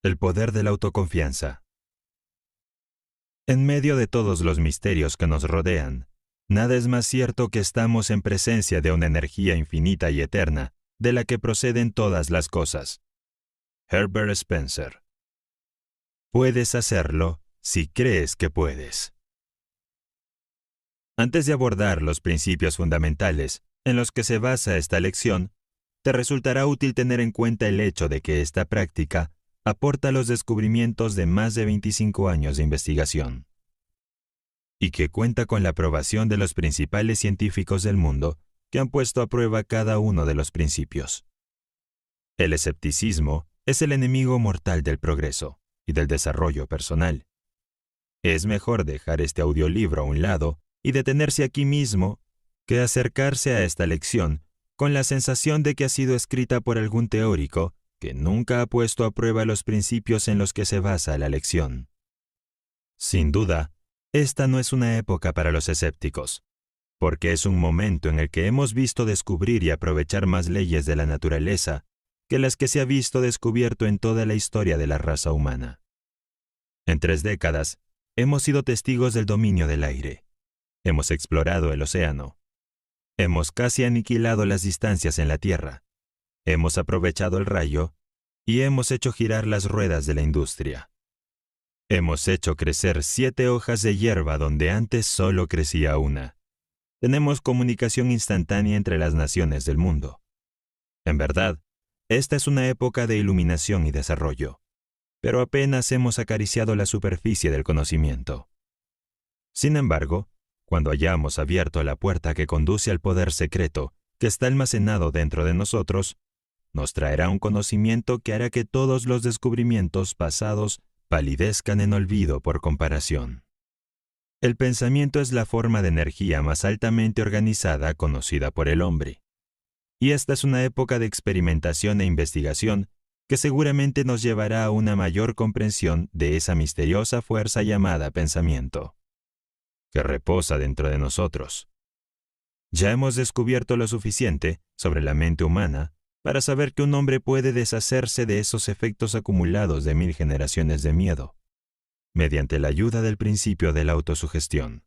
El poder de la autoconfianza. En medio de todos los misterios que nos rodean, nada es más cierto que estamos en presencia de una energía infinita y eterna, de la que proceden todas las cosas. Herbert Spencer. Puedes hacerlo si crees que puedes. Antes de abordar los principios fundamentales en los que se basa esta lección, te resultará útil tener en cuenta el hecho de que esta práctica aporta los descubrimientos de más de 25 años de investigación, y que cuenta con la aprobación de los principales científicos del mundo que han puesto a prueba cada uno de los principios. El escepticismo es el enemigo mortal del progreso y del desarrollo personal. Es mejor dejar este audiolibro a un lado y detenerse aquí mismo que acercarse a esta lección con la sensación de que ha sido escrita por algún teórico que nunca ha puesto a prueba los principios en los que se basa la lección. Sin duda, esta no es una época para los escépticos, porque es un momento en el que hemos visto descubrir y aprovechar más leyes de la naturaleza que las que se ha visto descubierto en toda la historia de la raza humana. En 3 décadas, hemos sido testigos del dominio del aire. Hemos explorado el océano. Hemos casi aniquilado las distancias en la Tierra. Hemos aprovechado el rayo y hemos hecho girar las ruedas de la industria. Hemos hecho crecer 7 hojas de hierba donde antes solo crecía una. Tenemos comunicación instantánea entre las naciones del mundo. En verdad, esta es una época de iluminación y desarrollo, pero apenas hemos acariciado la superficie del conocimiento. Sin embargo, cuando hayamos abierto la puerta que conduce al poder secreto que está almacenado dentro de nosotros, nos traerá un conocimiento que hará que todos los descubrimientos pasados palidezcan en olvido por comparación. El pensamiento es la forma de energía más altamente organizada conocida por el hombre. Y esta es una época de experimentación e investigación que seguramente nos llevará a una mayor comprensión de esa misteriosa fuerza llamada pensamiento, que reposa dentro de nosotros. Ya hemos descubierto lo suficiente sobre la mente humana para saber que un hombre puede deshacerse de esos efectos acumulados de 1000 generaciones de miedo, mediante la ayuda del principio de la autosugestión.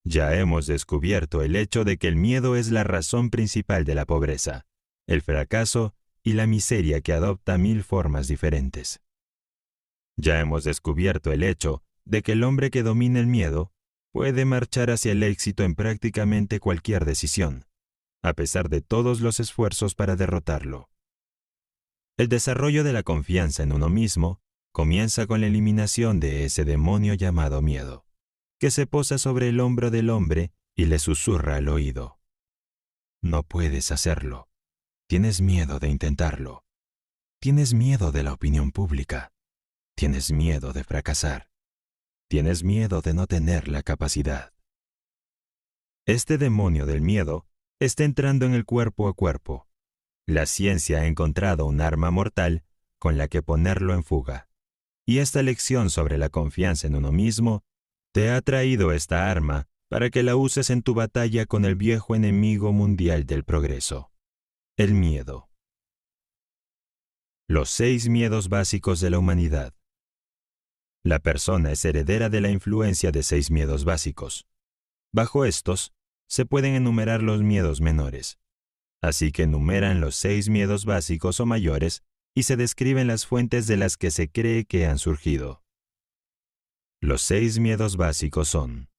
Ya hemos descubierto el hecho de que el miedo es la razón principal de la pobreza, el fracaso y la miseria que adopta 1000 formas diferentes. Ya hemos descubierto el hecho de que el hombre que domina el miedo puede marchar hacia el éxito en prácticamente cualquier decisión, a pesar de todos los esfuerzos para derrotarlo. El desarrollo de la confianza en uno mismo comienza con la eliminación de ese demonio llamado miedo, que se posa sobre el hombro del hombre y le susurra al oído: no puedes hacerlo. Tienes miedo de intentarlo. Tienes miedo de la opinión pública. Tienes miedo de fracasar. Tienes miedo de no tener la capacidad. Este demonio del miedo está entrando en el cuerpo a cuerpo. La ciencia ha encontrado un arma mortal con la que ponerlo en fuga. Y esta lección sobre la confianza en uno mismo te ha traído esta arma para que la uses en tu batalla con el viejo enemigo mundial del progreso: el miedo. Los 6 miedos básicos de la humanidad. La persona es heredera de la influencia de 6 miedos básicos. Bajo estos, se pueden enumerar los miedos menores. Así que enumeran los 6 miedos básicos o mayores y se describen las fuentes de las que se cree que han surgido. Los 6 miedos básicos son: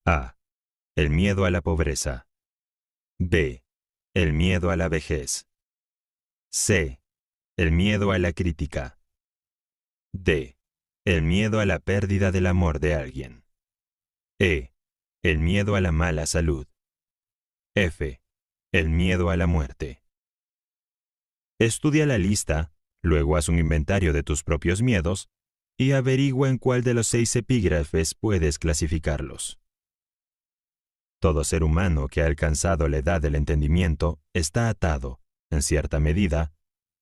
A. El miedo a la pobreza. B. El miedo a la vejez. C. El miedo a la crítica. D. El miedo a la pérdida del amor de alguien. E. El miedo a la mala salud. F. El miedo a la muerte. Estudia la lista, luego haz un inventario de tus propios miedos y averigua en cuál de los 6 epígrafes puedes clasificarlos. Todo ser humano que ha alcanzado la edad del entendimiento está atado, en cierta medida,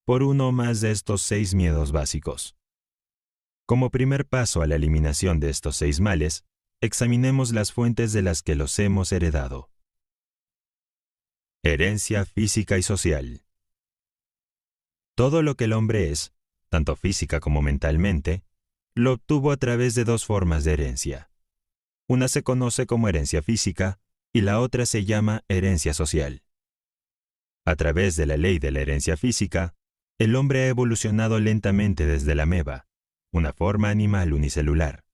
por uno o más de estos 6 miedos básicos. Como primer paso a la eliminación de estos 6 males, examinemos las fuentes de las que los hemos heredado. Herencia física y social. Todo lo que el hombre es, tanto física como mentalmente, lo obtuvo a través de dos formas de herencia. Una se conoce como herencia física y la otra se llama herencia social. A través de la ley de la herencia física, el hombre ha evolucionado lentamente desde la ameba, una forma animal unicelular,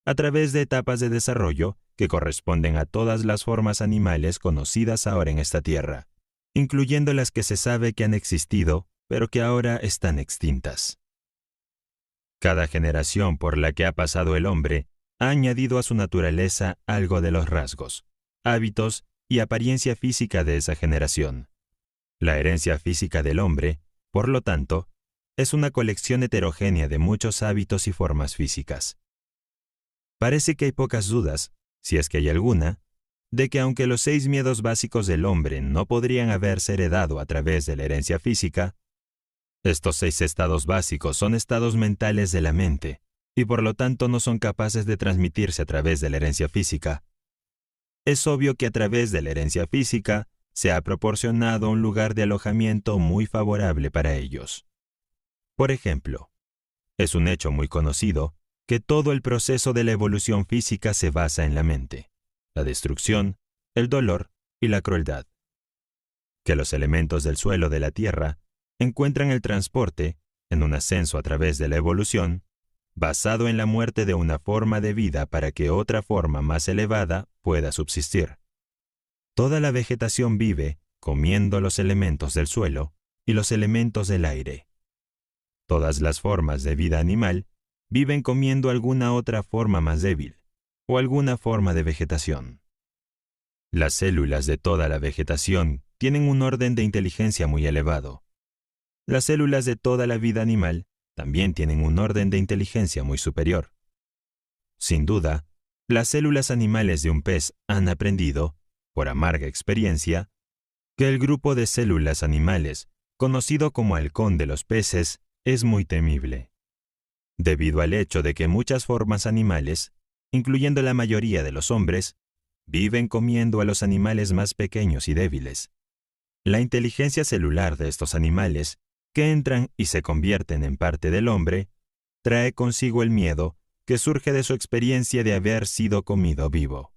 a través de etapas de desarrollo que corresponden a todas las formas animales conocidas ahora en esta tierra, incluyendo las que se sabe que han existido, pero que ahora están extintas. Cada generación por la que ha pasado el hombre ha añadido a su naturaleza algo de los rasgos, hábitos y apariencia física de esa generación. La herencia física del hombre, por lo tanto, es una colección heterogénea de muchos hábitos y formas físicas. Parece que hay pocas dudas, si es que hay alguna, de que aunque los 6 miedos básicos del hombre no podrían haberse heredado a través de la herencia física, estos 6 estados básicos son estados mentales de la mente, y por lo tanto no son capaces de transmitirse a través de la herencia física. Es obvio que a través de la herencia física se ha proporcionado un lugar de alojamiento muy favorable para ellos. Por ejemplo, es un hecho muy conocido que todo el proceso de la evolución física se basa en la mente, la destrucción, el dolor y la crueldad. Que los elementos del suelo de la Tierra encuentran el transporte, en un ascenso a través de la evolución, basado en la muerte de una forma de vida para que otra forma más elevada pueda subsistir. Toda la vegetación vive comiendo los elementos del suelo y los elementos del aire. Todas las formas de vida animal viven comiendo alguna otra forma más débil o alguna forma de vegetación. Las células de toda la vegetación tienen un orden de inteligencia muy elevado. Las células de toda la vida animal también tienen un orden de inteligencia muy superior. Sin duda, las células animales de un pez han aprendido, por amarga experiencia, que el grupo de células animales, conocido como halcón de los peces, es muy temible, debido al hecho de que muchas formas animales, incluyendo la mayoría de los hombres, viven comiendo a los animales más pequeños y débiles. La inteligencia celular de estos animales, que entran y se convierten en parte del hombre, trae consigo el miedo que surge de su experiencia de haber sido comido vivo.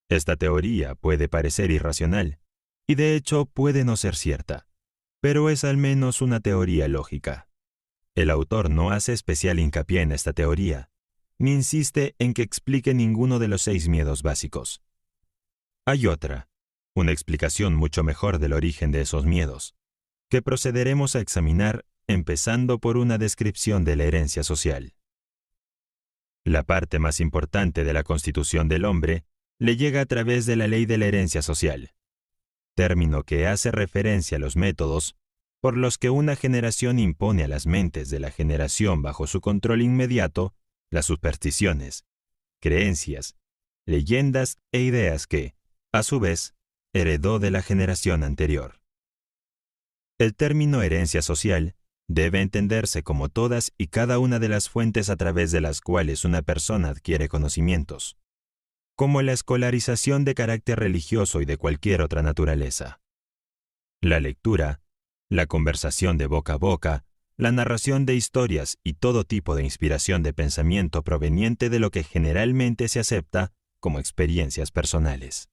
Esta teoría puede parecer irracional, y de hecho puede no ser cierta, pero es al menos una teoría lógica. El autor no hace especial hincapié en esta teoría, ni insiste en que explique ninguno de los 6 miedos básicos. Hay otra, una explicación mucho mejor del origen de esos miedos, que procederemos a examinar empezando por una descripción de la herencia social. La parte más importante de la constitución del hombre le llega a través de la ley de la herencia social, término que hace referencia a los métodos por los que una generación impone a las mentes de la generación bajo su control inmediato las supersticiones, creencias, leyendas e ideas que, a su vez, heredó de la generación anterior. El término herencia social debe entenderse como todas y cada una de las fuentes a través de las cuales una persona adquiere conocimientos, como la escolarización de carácter religioso y de cualquier otra naturaleza. La lectura, la conversación de boca a boca, la narración de historias y todo tipo de inspiración de pensamiento proveniente de lo que generalmente se acepta como experiencias personales.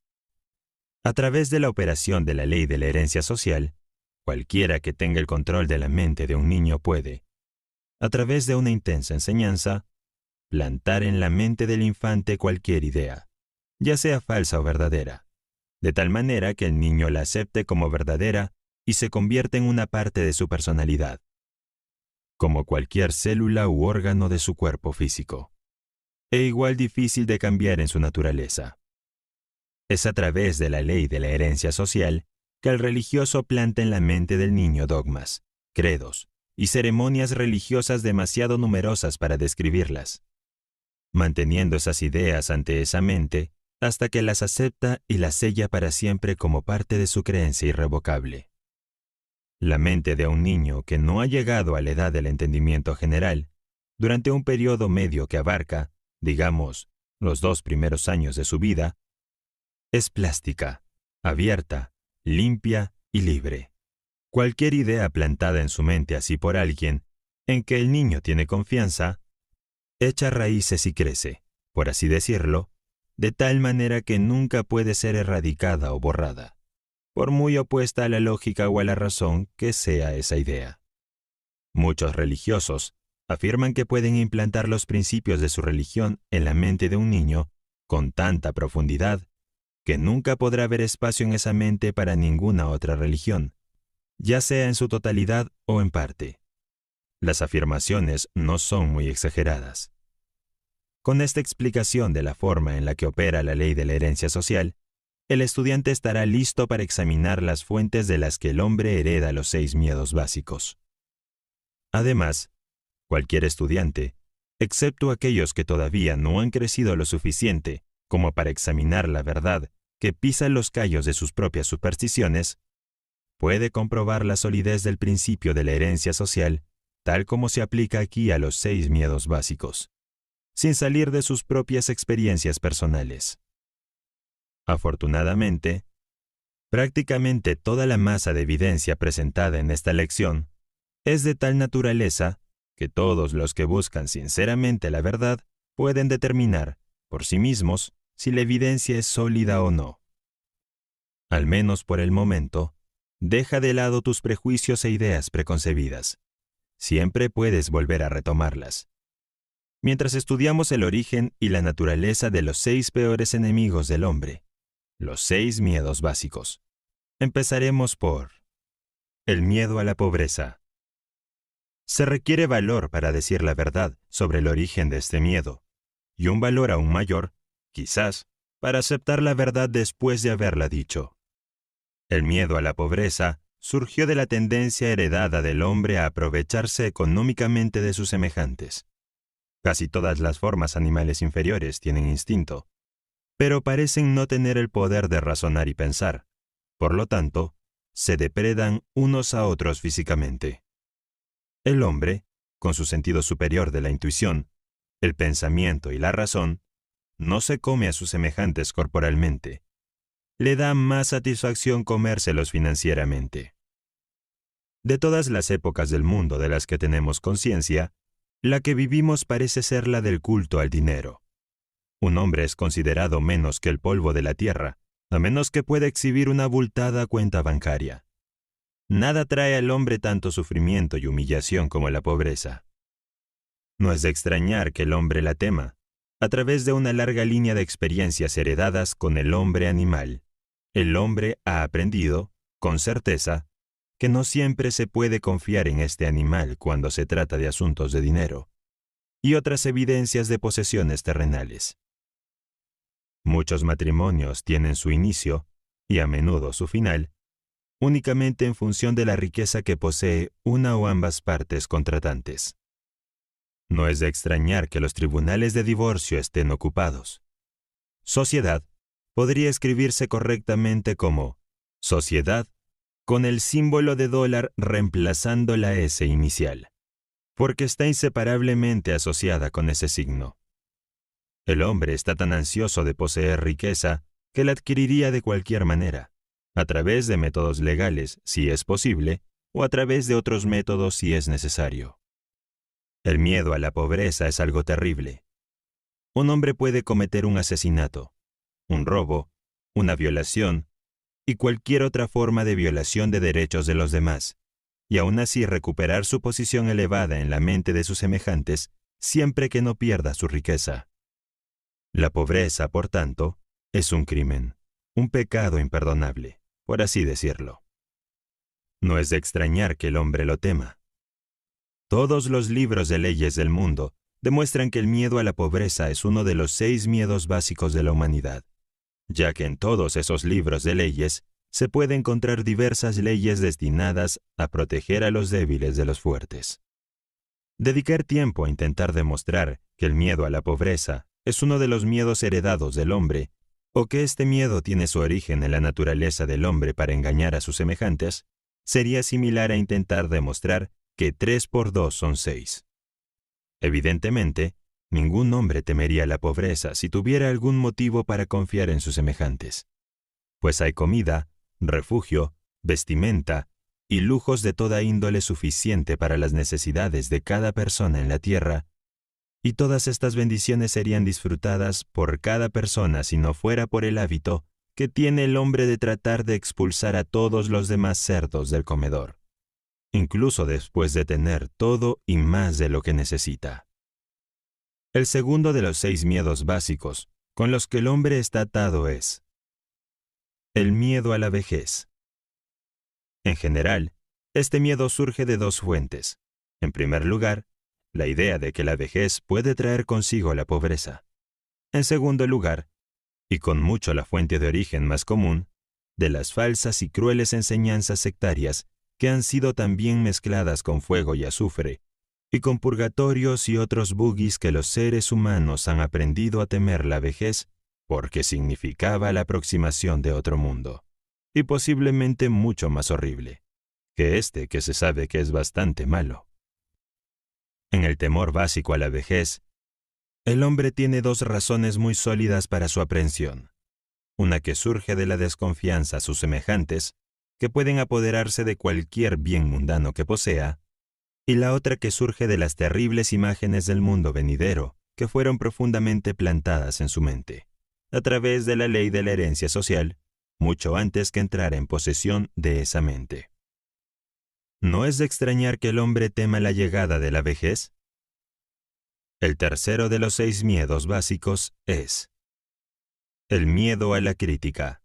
A través de la operación de la ley de la herencia social, cualquiera que tenga el control de la mente de un niño puede, a través de una intensa enseñanza, plantar en la mente del infante cualquier idea, ya sea falsa o verdadera, de tal manera que el niño la acepte como verdadera y se convierte en una parte de su personalidad, como cualquier célula u órgano de su cuerpo físico, e igual difícil de cambiar en su naturaleza. Es a través de la ley de la herencia social que el religioso planta en la mente del niño dogmas, credos y ceremonias religiosas demasiado numerosas para describirlas, manteniendo esas ideas ante esa mente hasta que las acepta y las sella para siempre como parte de su creencia irrevocable. La mente de un niño que no ha llegado a la edad del entendimiento general, durante un periodo medio que abarca, digamos, los 2 primeros años de su vida, es plástica, abierta, limpia y libre. Cualquier idea plantada en su mente así por alguien en que el niño tiene confianza, echa raíces y crece, por así decirlo, de tal manera que nunca puede ser erradicada o borrada, por muy opuesta a la lógica o a la razón que sea esa idea. Muchos religiosos afirman que pueden implantar los principios de su religión en la mente de un niño con tanta profundidad que nunca podrá haber espacio en esa mente para ninguna otra religión, ya sea en su totalidad o en parte. Las afirmaciones no son muy exageradas. Con esta explicación de la forma en la que opera la ley de la herencia social, el estudiante estará listo para examinar las fuentes de las que el hombre hereda los 6 miedos básicos. Además, cualquier estudiante, excepto aquellos que todavía no han crecido lo suficiente como para examinar la verdad que pisa los callos de sus propias supersticiones, puede comprobar la solidez del principio de la herencia social tal como se aplica aquí a los 6 miedos básicos, sin salir de sus propias experiencias personales. Afortunadamente, prácticamente toda la masa de evidencia presentada en esta lección es de tal naturaleza que todos los que buscan sinceramente la verdad pueden determinar, por sí mismos, si la evidencia es sólida o no. Al menos por el momento, deja de lado tus prejuicios e ideas preconcebidas. Siempre puedes volver a retomarlas. Mientras estudiamos el origen y la naturaleza de los 6 peores enemigos del hombre, los 6 miedos básicos, empezaremos por el miedo a la pobreza. Se requiere valor para decir la verdad sobre el origen de este miedo, y un valor aún mayor, quizás, para aceptar la verdad después de haberla dicho. El miedo a la pobreza surgió de la tendencia heredada del hombre a aprovecharse económicamente de sus semejantes. Casi todas las formas animales inferiores tienen instinto, pero parecen no tener el poder de razonar y pensar. Por lo tanto, se depredan unos a otros físicamente. El hombre, con su sentido superior de la intuición, el pensamiento y la razón, no se come a sus semejantes corporalmente. Le da más satisfacción comérselos financieramente. De todas las épocas del mundo de las que tenemos conciencia, la que vivimos parece ser la del culto al dinero. Un hombre es considerado menos que el polvo de la tierra, a menos que pueda exhibir una abultada cuenta bancaria. Nada trae al hombre tanto sufrimiento y humillación como la pobreza. No es de extrañar que el hombre la tema, a través de una larga línea de experiencias heredadas con el hombre animal. El hombre ha aprendido, con certeza, que no siempre se puede confiar en este animal cuando se trata de asuntos de dinero, y otras evidencias de posesiones terrenales. Muchos matrimonios tienen su inicio, y a menudo su final, únicamente en función de la riqueza que posee una o ambas partes contratantes. No es de extrañar que los tribunales de divorcio estén ocupados. Sociedad podría escribirse correctamente como sociedad con el símbolo de dólar reemplazando la S inicial, porque está inseparablemente asociada con ese signo. El hombre está tan ansioso de poseer riqueza que la adquiriría de cualquier manera, a través de métodos legales si es posible, o a través de otros métodos si es necesario. El miedo a la pobreza es algo terrible. Un hombre puede cometer un asesinato, un robo, una violación y cualquier otra forma de violación de derechos de los demás, y aún así recuperar su posición elevada en la mente de sus semejantes siempre que no pierda su riqueza. La pobreza, por tanto, es un crimen, un pecado imperdonable, por así decirlo. No es de extrañar que el hombre lo tema. Todos los libros de leyes del mundo demuestran que el miedo a la pobreza es uno de los 6 miedos básicos de la humanidad, ya que en todos esos libros de leyes se puede encontrar diversas leyes destinadas a proteger a los débiles de los fuertes. Dedicar tiempo a intentar demostrar que el miedo a la pobreza es uno de los miedos heredados del hombre, o que este miedo tiene su origen en la naturaleza del hombre para engañar a sus semejantes, sería similar a intentar demostrar que 3 por 2 son 6. Evidentemente, ningún hombre temería la pobreza si tuviera algún motivo para confiar en sus semejantes, pues hay comida, refugio, vestimenta y lujos de toda índole suficiente para las necesidades de cada persona en la tierra, y todas estas bendiciones serían disfrutadas por cada persona si no fuera por el hábito que tiene el hombre de tratar de expulsar a todos los demás cerdos del comedor, incluso después de tener todo y más de lo que necesita. El segundo de los 6 miedos básicos con los que el hombre está atado es el miedo a la vejez. En general, este miedo surge de 2 fuentes. En primer lugar, la idea de que la vejez puede traer consigo la pobreza. En segundo lugar, y con mucho la fuente de origen más común, de las falsas y crueles enseñanzas sectarias que han sido también mezcladas con fuego y azufre, y con purgatorios y otros bugis que los seres humanos han aprendido a temer la vejez porque significaba la aproximación de otro mundo, y posiblemente mucho más horrible, que este que se sabe que es bastante malo. En el temor básico a la vejez, el hombre tiene 2 razones muy sólidas para su aprensión. Una que surge de la desconfianza a sus semejantes, que pueden apoderarse de cualquier bien mundano que posea, y la otra que surge de las terribles imágenes del mundo venidero que fueron profundamente plantadas en su mente, a través de la ley de la herencia social, mucho antes que entrar en posesión de esa mente. ¿No es de extrañar que el hombre tema la llegada de la vejez? El tercero de los 6 miedos básicos es el miedo a la crítica.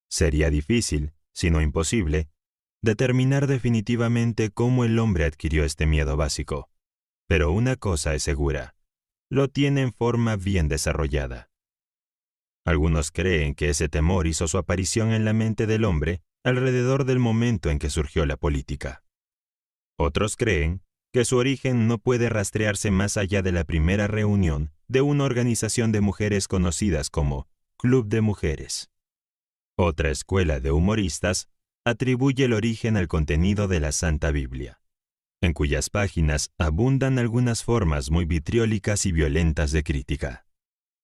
Sería difícil, si no imposible, determinar definitivamente cómo el hombre adquirió este miedo básico, pero una cosa es segura, lo tiene en forma bien desarrollada. Algunos creen que ese temor hizo su aparición en la mente del hombre alrededor del momento en que surgió la política. Otros creen que su origen no puede rastrearse más allá de la primera reunión de una organización de mujeres conocidas como Club de Mujeres. Otra escuela de humoristas atribuye el origen al contenido de la Santa Biblia, en cuyas páginas abundan algunas formas muy vitriólicas y violentas de crítica.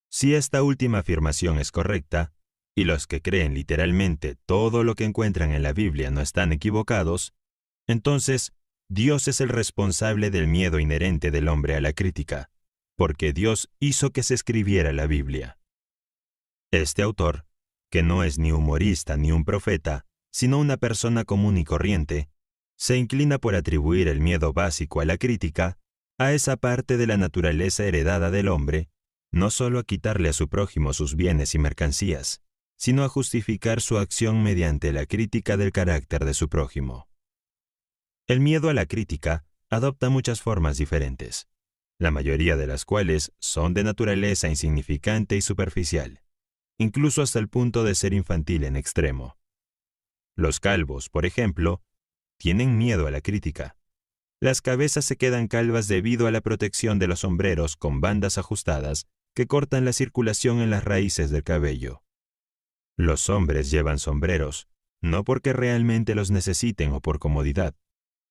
Si esta última afirmación es correcta, y los que creen literalmente todo lo que encuentran en la Biblia no están equivocados, entonces Dios es el responsable del miedo inherente del hombre a la crítica, porque Dios hizo que se escribiera la Biblia. Este autor, que no es ni humorista ni un profeta, sino una persona común y corriente, se inclina por atribuir el miedo básico a la crítica a esa parte de la naturaleza heredada del hombre, no solo a quitarle a su prójimo sus bienes y mercancías, sino a justificar su acción mediante la crítica del carácter de su prójimo. El miedo a la crítica adopta muchas formas diferentes, la mayoría de las cuales son de naturaleza insignificante y superficial, incluso hasta el punto de ser infantil en extremo. Los calvos, por ejemplo, tienen miedo a la crítica. Las cabezas se quedan calvas debido a la protección de los sombreros con bandas ajustadas que cortan la circulación en las raíces del cabello. Los hombres llevan sombreros, no porque realmente los necesiten o por comodidad,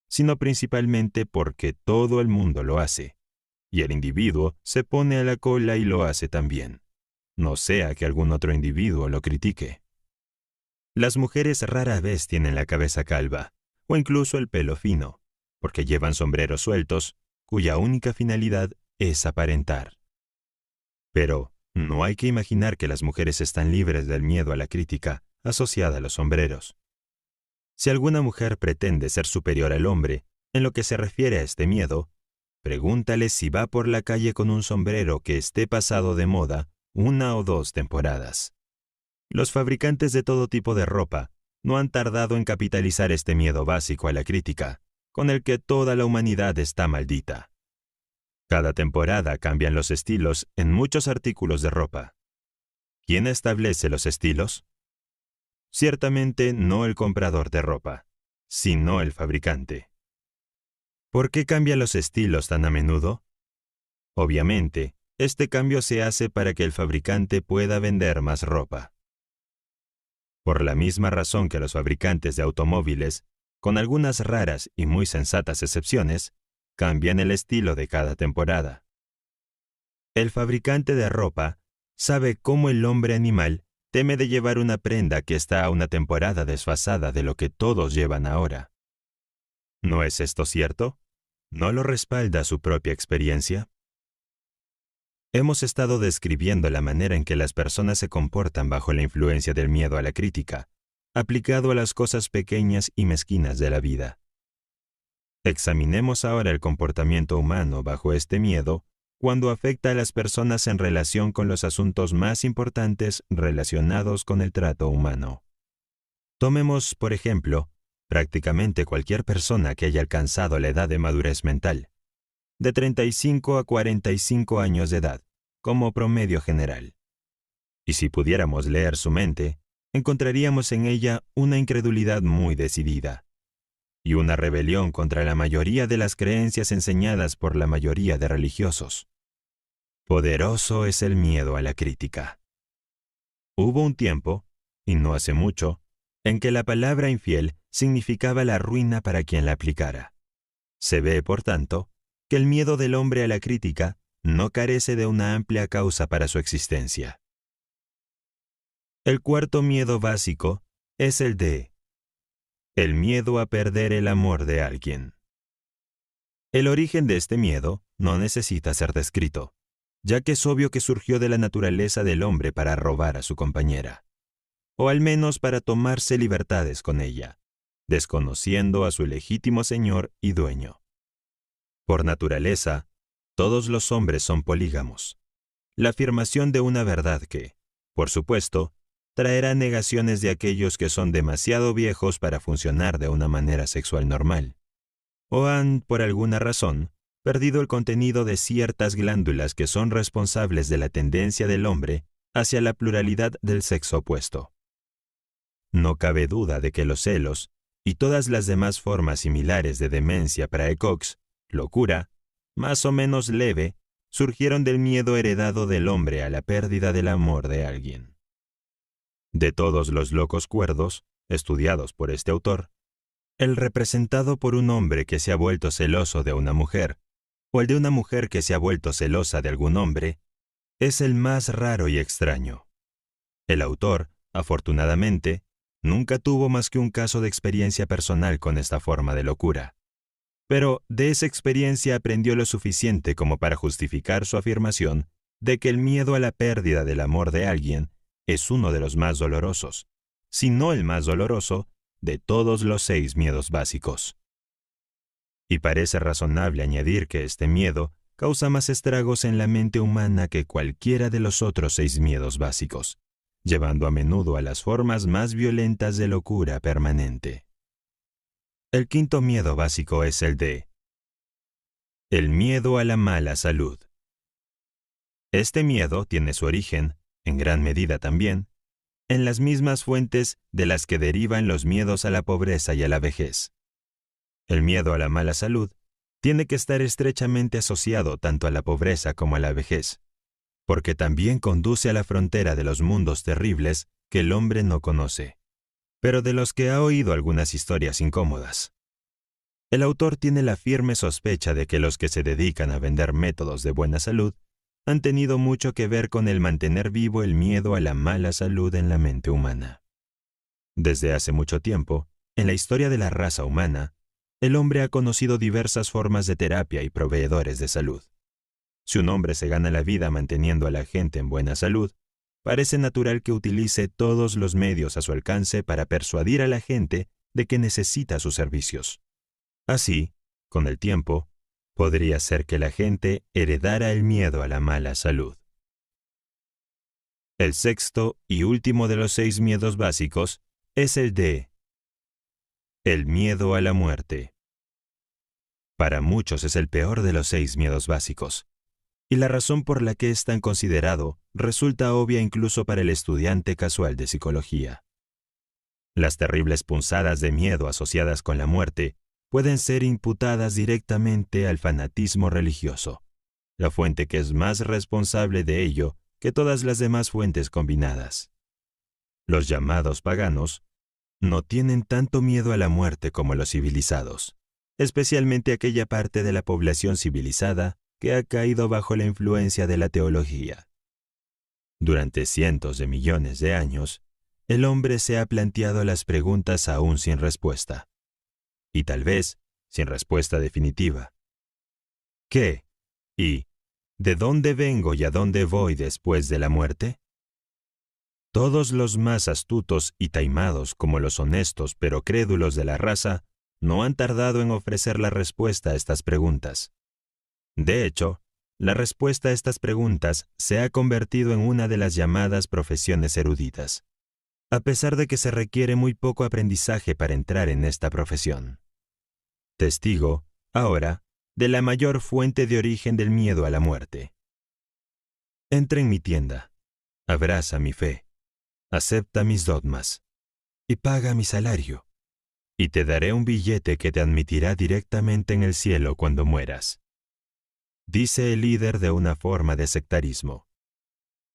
sino principalmente porque todo el mundo lo hace, y el individuo se pone a la cola y lo hace también, no sea que algún otro individuo lo critique. Las mujeres rara vez tienen la cabeza calva, o incluso el pelo fino, porque llevan sombreros sueltos, cuya única finalidad es aparentar. Pero no hay que imaginar que las mujeres están libres del miedo a la crítica asociada a los sombreros. Si alguna mujer pretende ser superior al hombre en lo que se refiere a este miedo, pregúntale si va por la calle con un sombrero que esté pasado de moda 1 o 2 temporadas. Los fabricantes de todo tipo de ropa no han tardado en capitalizar este miedo básico a la crítica, con el que toda la humanidad está maldita. Cada temporada cambian los estilos en muchos artículos de ropa. ¿Quién establece los estilos? Ciertamente no el comprador de ropa, sino el fabricante. ¿Por qué cambian los estilos tan a menudo? Obviamente, este cambio se hace para que el fabricante pueda vender más ropa. Por la misma razón que los fabricantes de automóviles, con algunas raras y muy sensatas excepciones, cambian el estilo de cada temporada. El fabricante de ropa sabe cómo el hombre animal teme de llevar una prenda que está a una temporada desfasada de lo que todos llevan ahora. ¿No es esto cierto? ¿No lo respalda su propia experiencia? Hemos estado describiendo la manera en que las personas se comportan bajo la influencia del miedo a la crítica, aplicado a las cosas pequeñas y mezquinas de la vida. Examinemos ahora el comportamiento humano bajo este miedo cuando afecta a las personas en relación con los asuntos más importantes relacionados con el trato humano. Tomemos, por ejemplo, prácticamente cualquier persona que haya alcanzado la edad de madurez mental, de 35 a 45 años de edad, como promedio general. Y si pudiéramos leer su mente, encontraríamos en ella una incredulidad muy decidida y una rebelión contra la mayoría de las creencias enseñadas por la mayoría de religiosos. Poderoso es el miedo a la crítica. Hubo un tiempo, y no hace mucho, en que la palabra infiel significaba la ruina para quien la aplicara. Se ve, por tanto, que el miedo del hombre a la crítica no carece de una amplia causa para su existencia. El cuarto miedo básico es el miedo a perder el amor de alguien. El origen de este miedo no necesita ser descrito, ya que es obvio que surgió de la naturaleza del hombre para robar a su compañera, o al menos para tomarse libertades con ella, desconociendo a su legítimo señor y dueño. Por naturaleza, todos los hombres son polígamos. La afirmación de una verdad que, por supuesto, traerá negaciones de aquellos que son demasiado viejos para funcionar de una manera sexual normal, o han, por alguna razón, perdido el contenido de ciertas glándulas que son responsables de la tendencia del hombre hacia la pluralidad del sexo opuesto. No cabe duda de que los celos y todas las demás formas similares de demencia praecox, locura, más o menos leve, surgieron del miedo heredado del hombre a la pérdida del amor de alguien. De todos los locos cuerdos, estudiados por este autor, el representado por un hombre que se ha vuelto celoso de una mujer, o el de una mujer que se ha vuelto celosa de algún hombre, es el más raro y extraño. El autor, afortunadamente, nunca tuvo más que un caso de experiencia personal con esta forma de locura. Pero de esa experiencia aprendió lo suficiente como para justificar su afirmación de que el miedo a la pérdida del amor de alguien es uno de los más dolorosos, si no el más doloroso, de todos los 6 miedos básicos. Y parece razonable añadir que este miedo causa más estragos en la mente humana que cualquiera de los otros 6 miedos básicos, llevando a menudo a las formas más violentas de locura permanente. El quinto miedo básico es el miedo a la mala salud. Este miedo tiene su origen, en gran medida también, en las mismas fuentes de las que derivan los miedos a la pobreza y a la vejez. El miedo a la mala salud tiene que estar estrechamente asociado tanto a la pobreza como a la vejez, porque también conduce a la frontera de los mundos terribles que el hombre no conoce, pero de los que ha oído algunas historias incómodas. El autor tiene la firme sospecha de que los que se dedican a vender métodos de buena salud han tenido mucho que ver con el mantener vivo el miedo a la mala salud en la mente humana. Desde hace mucho tiempo, en la historia de la raza humana, el hombre ha conocido diversas formas de terapia y proveedores de salud. Si un hombre se gana la vida manteniendo a la gente en buena salud, parece natural que utilice todos los medios a su alcance para persuadir a la gente de que necesita sus servicios. Así, con el tiempo, podría ser que la gente heredara el miedo a la mala salud. El sexto y último de los 6 miedos básicos es el miedo a la muerte. Para muchos es el peor de los 6 miedos básicos, y la razón por la que es tan considerado resulta obvia incluso para el estudiante casual de psicología. Las terribles punzadas de miedo asociadas con la muerte pueden ser imputadas directamente al fanatismo religioso, la fuente que es más responsable de ello que todas las demás fuentes combinadas. Los llamados paganos no tienen tanto miedo a la muerte como los civilizados, especialmente aquella parte de la población civilizada que ha caído bajo la influencia de la teología. Durante cientos de millones de años, el hombre se ha planteado las preguntas aún sin respuesta. Y tal vez sin respuesta definitiva. ¿Qué? ¿Y de dónde vengo y a dónde voy después de la muerte? Todos los más astutos y taimados como los honestos pero crédulos de la raza no han tardado en ofrecer la respuesta a estas preguntas. De hecho, la respuesta a estas preguntas se ha convertido en una de las llamadas profesiones eruditas, a pesar de que se requiere muy poco aprendizaje para entrar en esta profesión. Testigo, ahora, de la mayor fuente de origen del miedo a la muerte. Entra en mi tienda, abraza mi fe, acepta mis dogmas y paga mi salario, y te daré un billete que te admitirá directamente en el cielo cuando mueras. Dice el líder de una forma de sectarismo.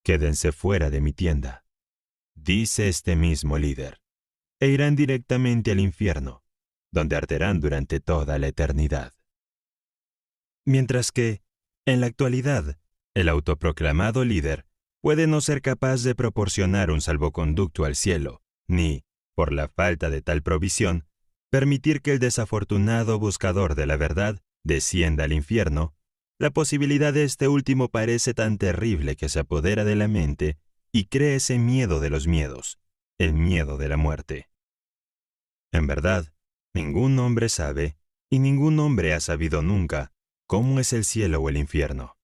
Quédense fuera de mi tienda, dice este mismo líder, e irán directamente al infierno, donde arderán durante toda la eternidad. Mientras que, en la actualidad, el autoproclamado líder puede no ser capaz de proporcionar un salvoconducto al cielo, ni, por la falta de tal provisión, permitir que el desafortunado buscador de la verdad descienda al infierno, la posibilidad de este último parece tan terrible que se apodera de la mente y crea ese miedo de los miedos, el miedo de la muerte. En verdad, ningún hombre sabe, y ningún hombre ha sabido nunca, cómo es el cielo o el infierno,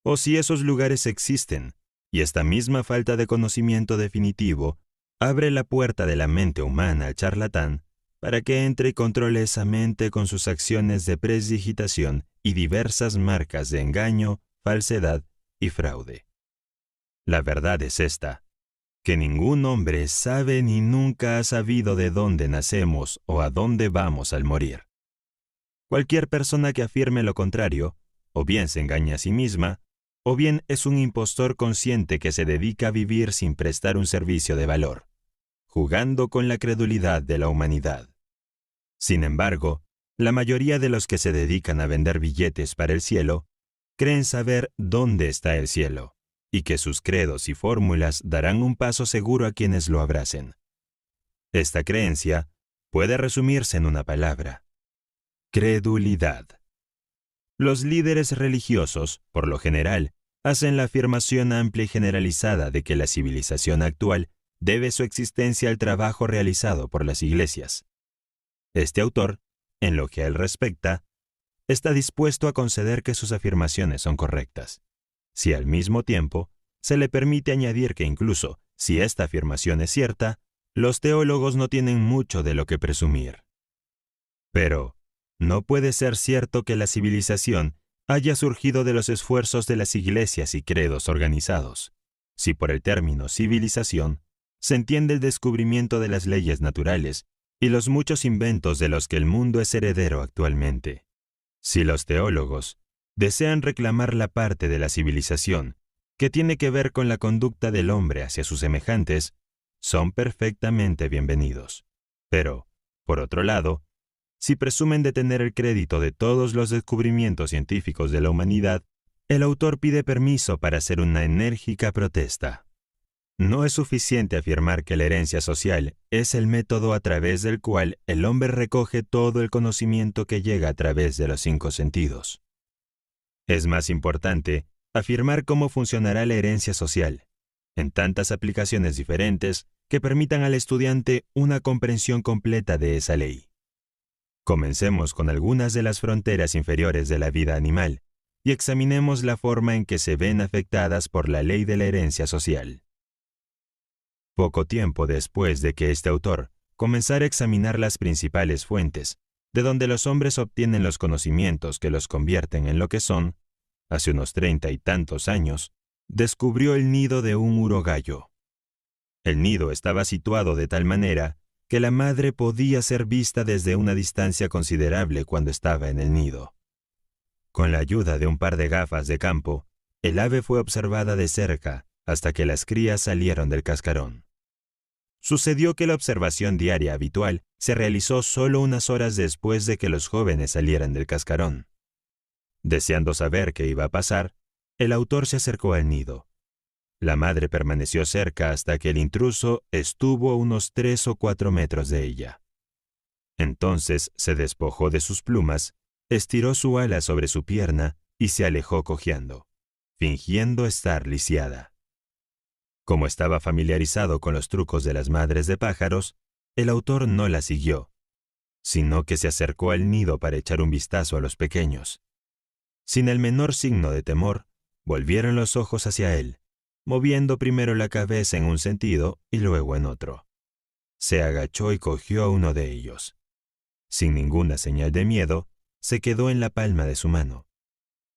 o si esos lugares existen, y esta misma falta de conocimiento definitivo abre la puerta de la mente humana al charlatán para que entre y controle esa mente con sus acciones de presdigitación y diversas marcas de engaño, falsedad y fraude. La verdad es esta, que ningún hombre sabe ni nunca ha sabido de dónde nacemos o a dónde vamos al morir. Cualquier persona que afirme lo contrario, o bien se engaña a sí misma, o bien es un impostor consciente que se dedica a vivir sin prestar un servicio de valor, jugando con la credulidad de la humanidad. Sin embargo, la mayoría de los que se dedican a vender billetes para el cielo creen saber dónde está el cielo, y que sus credos y fórmulas darán un paso seguro a quienes lo abracen. Esta creencia puede resumirse en una palabra: credulidad. Los líderes religiosos, por lo general, hacen la afirmación amplia y generalizada de que la civilización actual debe su existencia al trabajo realizado por las iglesias. Este autor, en lo que a él respecta, está dispuesto a conceder que sus afirmaciones son correctas, si al mismo tiempo se le permite añadir que incluso, si esta afirmación es cierta, los teólogos no tienen mucho de lo que presumir. Pero no puede ser cierto que la civilización haya surgido de los esfuerzos de las iglesias y credos organizados, si por el término civilización se entiende el descubrimiento de las leyes naturales y los muchos inventos de los que el mundo es heredero actualmente. Si los teólogos desean reclamar la parte de la civilización que tiene que ver con la conducta del hombre hacia sus semejantes, son perfectamente bienvenidos. Pero, por otro lado, si presumen de tener el crédito de todos los descubrimientos científicos de la humanidad, el autor pide permiso para hacer una enérgica protesta. No es suficiente afirmar que la herencia social es el método a través del cual el hombre recoge todo el conocimiento que llega a través de los 5 sentidos. Es más importante afirmar cómo funcionará la herencia social, en tantas aplicaciones diferentes que permitan al estudiante una comprensión completa de esa ley. Comencemos con algunas de las fronteras inferiores de la vida animal y examinemos la forma en que se ven afectadas por la ley de la herencia social. Poco tiempo después de que este autor comenzara a examinar las principales fuentes de donde los hombres obtienen los conocimientos que los convierten en lo que son, hace unos 30 y tantos años, descubrió el nido de un urogallo. El nido estaba situado de tal manera que la madre podía ser vista desde una distancia considerable cuando estaba en el nido. Con la ayuda de un par de gafas de campo, el ave fue observada de cerca hasta que las crías salieron del cascarón. Sucedió que la observación diaria habitual se realizó solo unas horas después de que los jóvenes salieran del cascarón. Deseando saber qué iba a pasar, el autor se acercó al nido. La madre permaneció cerca hasta que el intruso estuvo a unos 3 o 4 metros de ella. Entonces se despojó de sus plumas, estiró su ala sobre su pierna y se alejó cojeando, fingiendo estar lisiada. Como estaba familiarizado con los trucos de las madres de pájaros, el autor no la siguió, sino que se acercó al nido para echar un vistazo a los pequeños. Sin el menor signo de temor, volvieron los ojos hacia él, moviendo primero la cabeza en un sentido y luego en otro. Se agachó y cogió a uno de ellos. Sin ninguna señal de miedo, se quedó en la palma de su mano.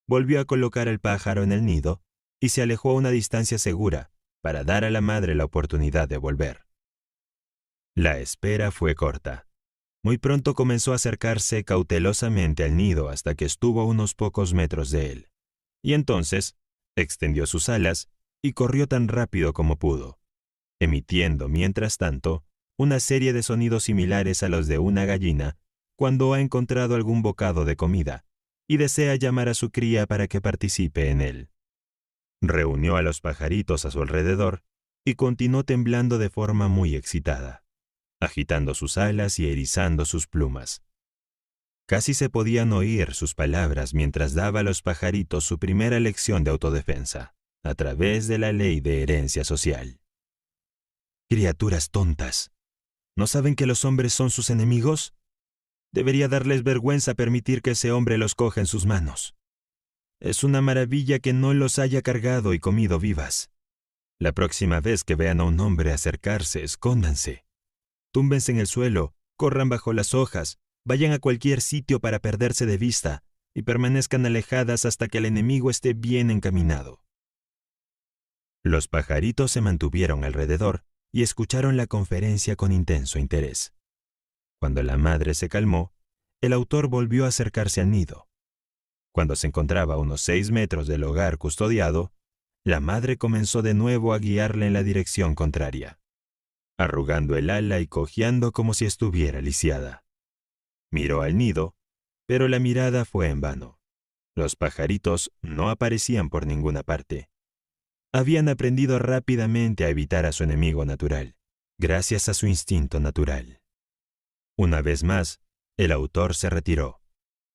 Volvió a colocar al pájaro en el nido y se alejó a una distancia segura para dar a la madre la oportunidad de volver. La espera fue corta. Muy pronto comenzó a acercarse cautelosamente al nido hasta que estuvo a unos pocos metros de él. Y entonces extendió sus alas y corrió tan rápido como pudo, emitiendo, mientras tanto, una serie de sonidos similares a los de una gallina cuando ha encontrado algún bocado de comida y desea llamar a su cría para que participe en él. Reunió a los pajaritos a su alrededor y continuó temblando de forma muy excitada, agitando sus alas y erizando sus plumas. Casi se podían oír sus palabras mientras daba a los pajaritos su primera lección de autodefensa, a través de la ley de herencia social. Criaturas tontas. ¿No saben que los hombres son sus enemigos? Debería darles vergüenza permitir que ese hombre los coja en sus manos. Es una maravilla que no los haya cargado y comido vivas. La próxima vez que vean a un hombre acercarse, escóndanse. Túmbense en el suelo, corran bajo las hojas, vayan a cualquier sitio para perderse de vista y permanezcan alejadas hasta que el enemigo esté bien encaminado. Los pajaritos se mantuvieron alrededor y escucharon la conferencia con intenso interés. Cuando la madre se calmó, el autor volvió a acercarse al nido. Cuando se encontraba a unos 6 metros del hogar custodiado, la madre comenzó de nuevo a guiarle en la dirección contraria, arrugando el ala y cojeando como si estuviera lisiada. Miró al nido, pero la mirada fue en vano. Los pajaritos no aparecían por ninguna parte. Habían aprendido rápidamente a evitar a su enemigo natural, gracias a su instinto natural. Una vez más, el autor se retiró.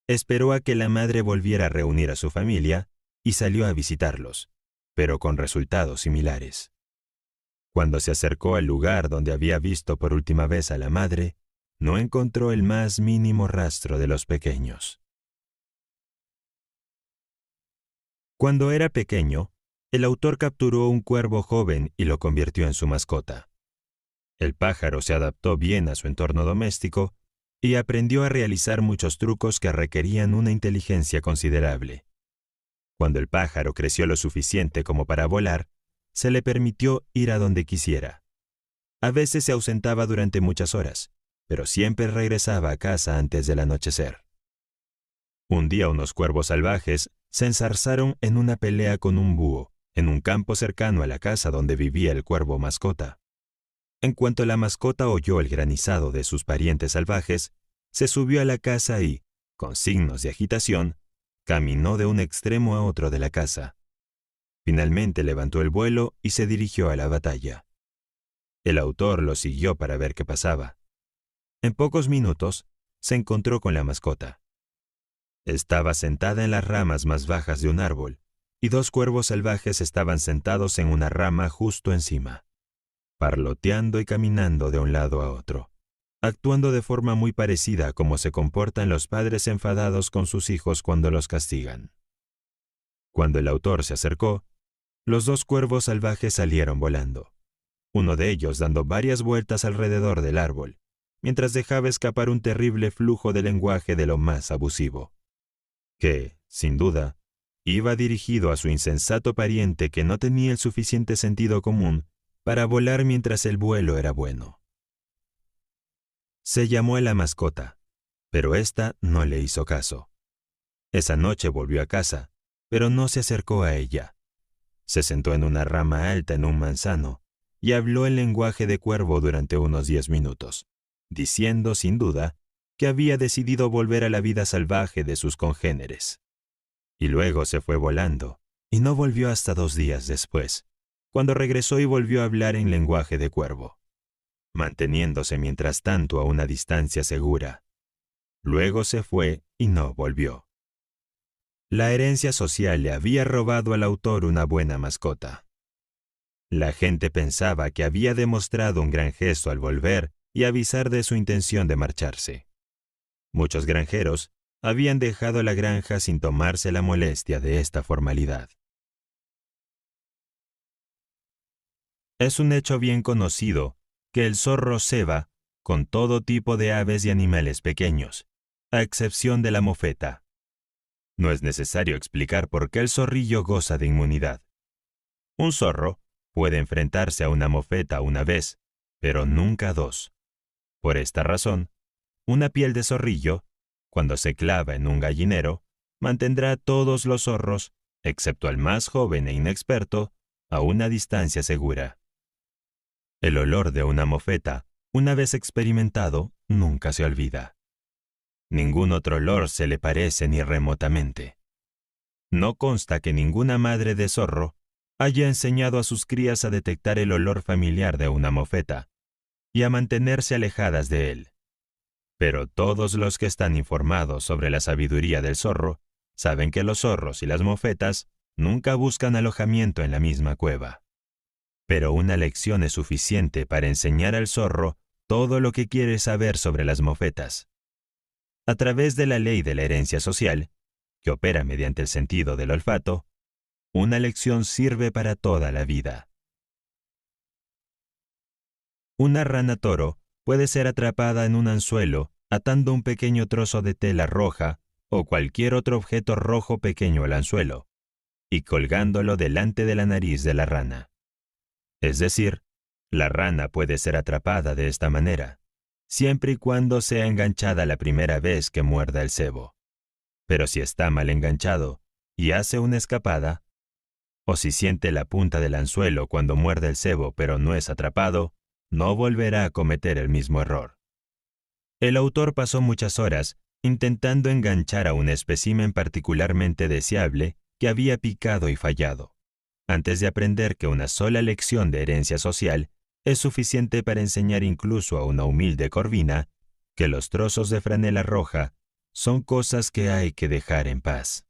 Esperó a que la madre volviera a reunir a su familia y salió a visitarlos, pero con resultados similares. Cuando se acercó al lugar donde había visto por última vez a la madre, no encontró el más mínimo rastro de los pequeños. Cuando era pequeño, el autor capturó un cuervo joven y lo convirtió en su mascota. El pájaro se adaptó bien a su entorno doméstico y aprendió a realizar muchos trucos que requerían una inteligencia considerable. Cuando el pájaro creció lo suficiente como para volar, se le permitió ir a donde quisiera. A veces se ausentaba durante muchas horas, pero siempre regresaba a casa antes del anochecer. Un día unos cuervos salvajes se enzarzaron en una pelea con un búho en un campo cercano a la casa donde vivía el cuervo mascota. En cuanto la mascota oyó el granizado de sus parientes salvajes, se subió a la casa y, con signos de agitación, caminó de un extremo a otro de la casa. Finalmente levantó el vuelo y se dirigió a la batalla. El autor lo siguió para ver qué pasaba. En pocos minutos, se encontró con la mascota. Estaba sentada en las ramas más bajas de un árbol, y 2 cuervos salvajes estaban sentados en una rama justo encima, parloteando y caminando de un lado a otro, actuando de forma muy parecida a cómo se comportan los padres enfadados con sus hijos cuando los castigan. Cuando el autor se acercó, los 2 cuervos salvajes salieron volando, uno de ellos dando varias vueltas alrededor del árbol, mientras dejaba escapar un terrible flujo de lenguaje de lo más abusivo, que, sin duda, iba dirigido a su insensato pariente que no tenía el suficiente sentido común para volar mientras el vuelo era bueno. Se llamó a la mascota, pero ésta no le hizo caso. Esa noche volvió a casa, pero no se acercó a ella. Se sentó en una rama alta en un manzano y habló el lenguaje de cuervo durante unos 10 minutos, diciendo, sin duda, que había decidido volver a la vida salvaje de sus congéneres. Y luego se fue volando, y no volvió hasta 2 días después, cuando regresó y volvió a hablar en lenguaje de cuervo, manteniéndose mientras tanto a una distancia segura. Luego se fue y no volvió. La herencia social le había robado al autor una buena mascota. La gente pensaba que había demostrado un gran gesto al volver y avisar de su intención de marcharse. Muchos granjeros habían dejado la granja sin tomarse la molestia de esta formalidad. Es un hecho bien conocido que el zorro ceba con todo tipo de aves y animales pequeños, a excepción de la mofeta. No es necesario explicar por qué el zorrillo goza de inmunidad. Un zorro puede enfrentarse a una mofeta una vez, pero nunca dos. Por esta razón, una piel de zorrillo, cuando se clava en un gallinero, mantendrá a todos los zorros, excepto al más joven e inexperto, a una distancia segura. El olor de una mofeta, una vez experimentado, nunca se olvida. Ningún otro olor se le parece ni remotamente. No consta que ninguna madre de zorro haya enseñado a sus crías a detectar el olor familiar de una mofeta y a mantenerse alejadas de él. Pero todos los que están informados sobre la sabiduría del zorro saben que los zorros y las mofetas nunca buscan alojamiento en la misma cueva. Pero una lección es suficiente para enseñar al zorro todo lo que quiere saber sobre las mofetas. A través de la ley de la herencia social, que opera mediante el sentido del olfato, una lección sirve para toda la vida. Una rana toro puede ser atrapada en un anzuelo atando un pequeño trozo de tela roja o cualquier otro objeto rojo pequeño al anzuelo y colgándolo delante de la nariz de la rana. Es decir, la rana puede ser atrapada de esta manera, siempre y cuando sea enganchada la primera vez que muerda el cebo. Pero si está mal enganchado y hace una escapada, o si siente la punta del anzuelo cuando muerde el cebo pero no es atrapado, no volverá a cometer el mismo error. El autor pasó muchas horas intentando enganchar a un espécimen particularmente deseable que había picado y fallado, antes de aprender que una sola lección de herencia social es suficiente para enseñar incluso a una humilde corvina que los trozos de franela roja son cosas que hay que dejar en paz.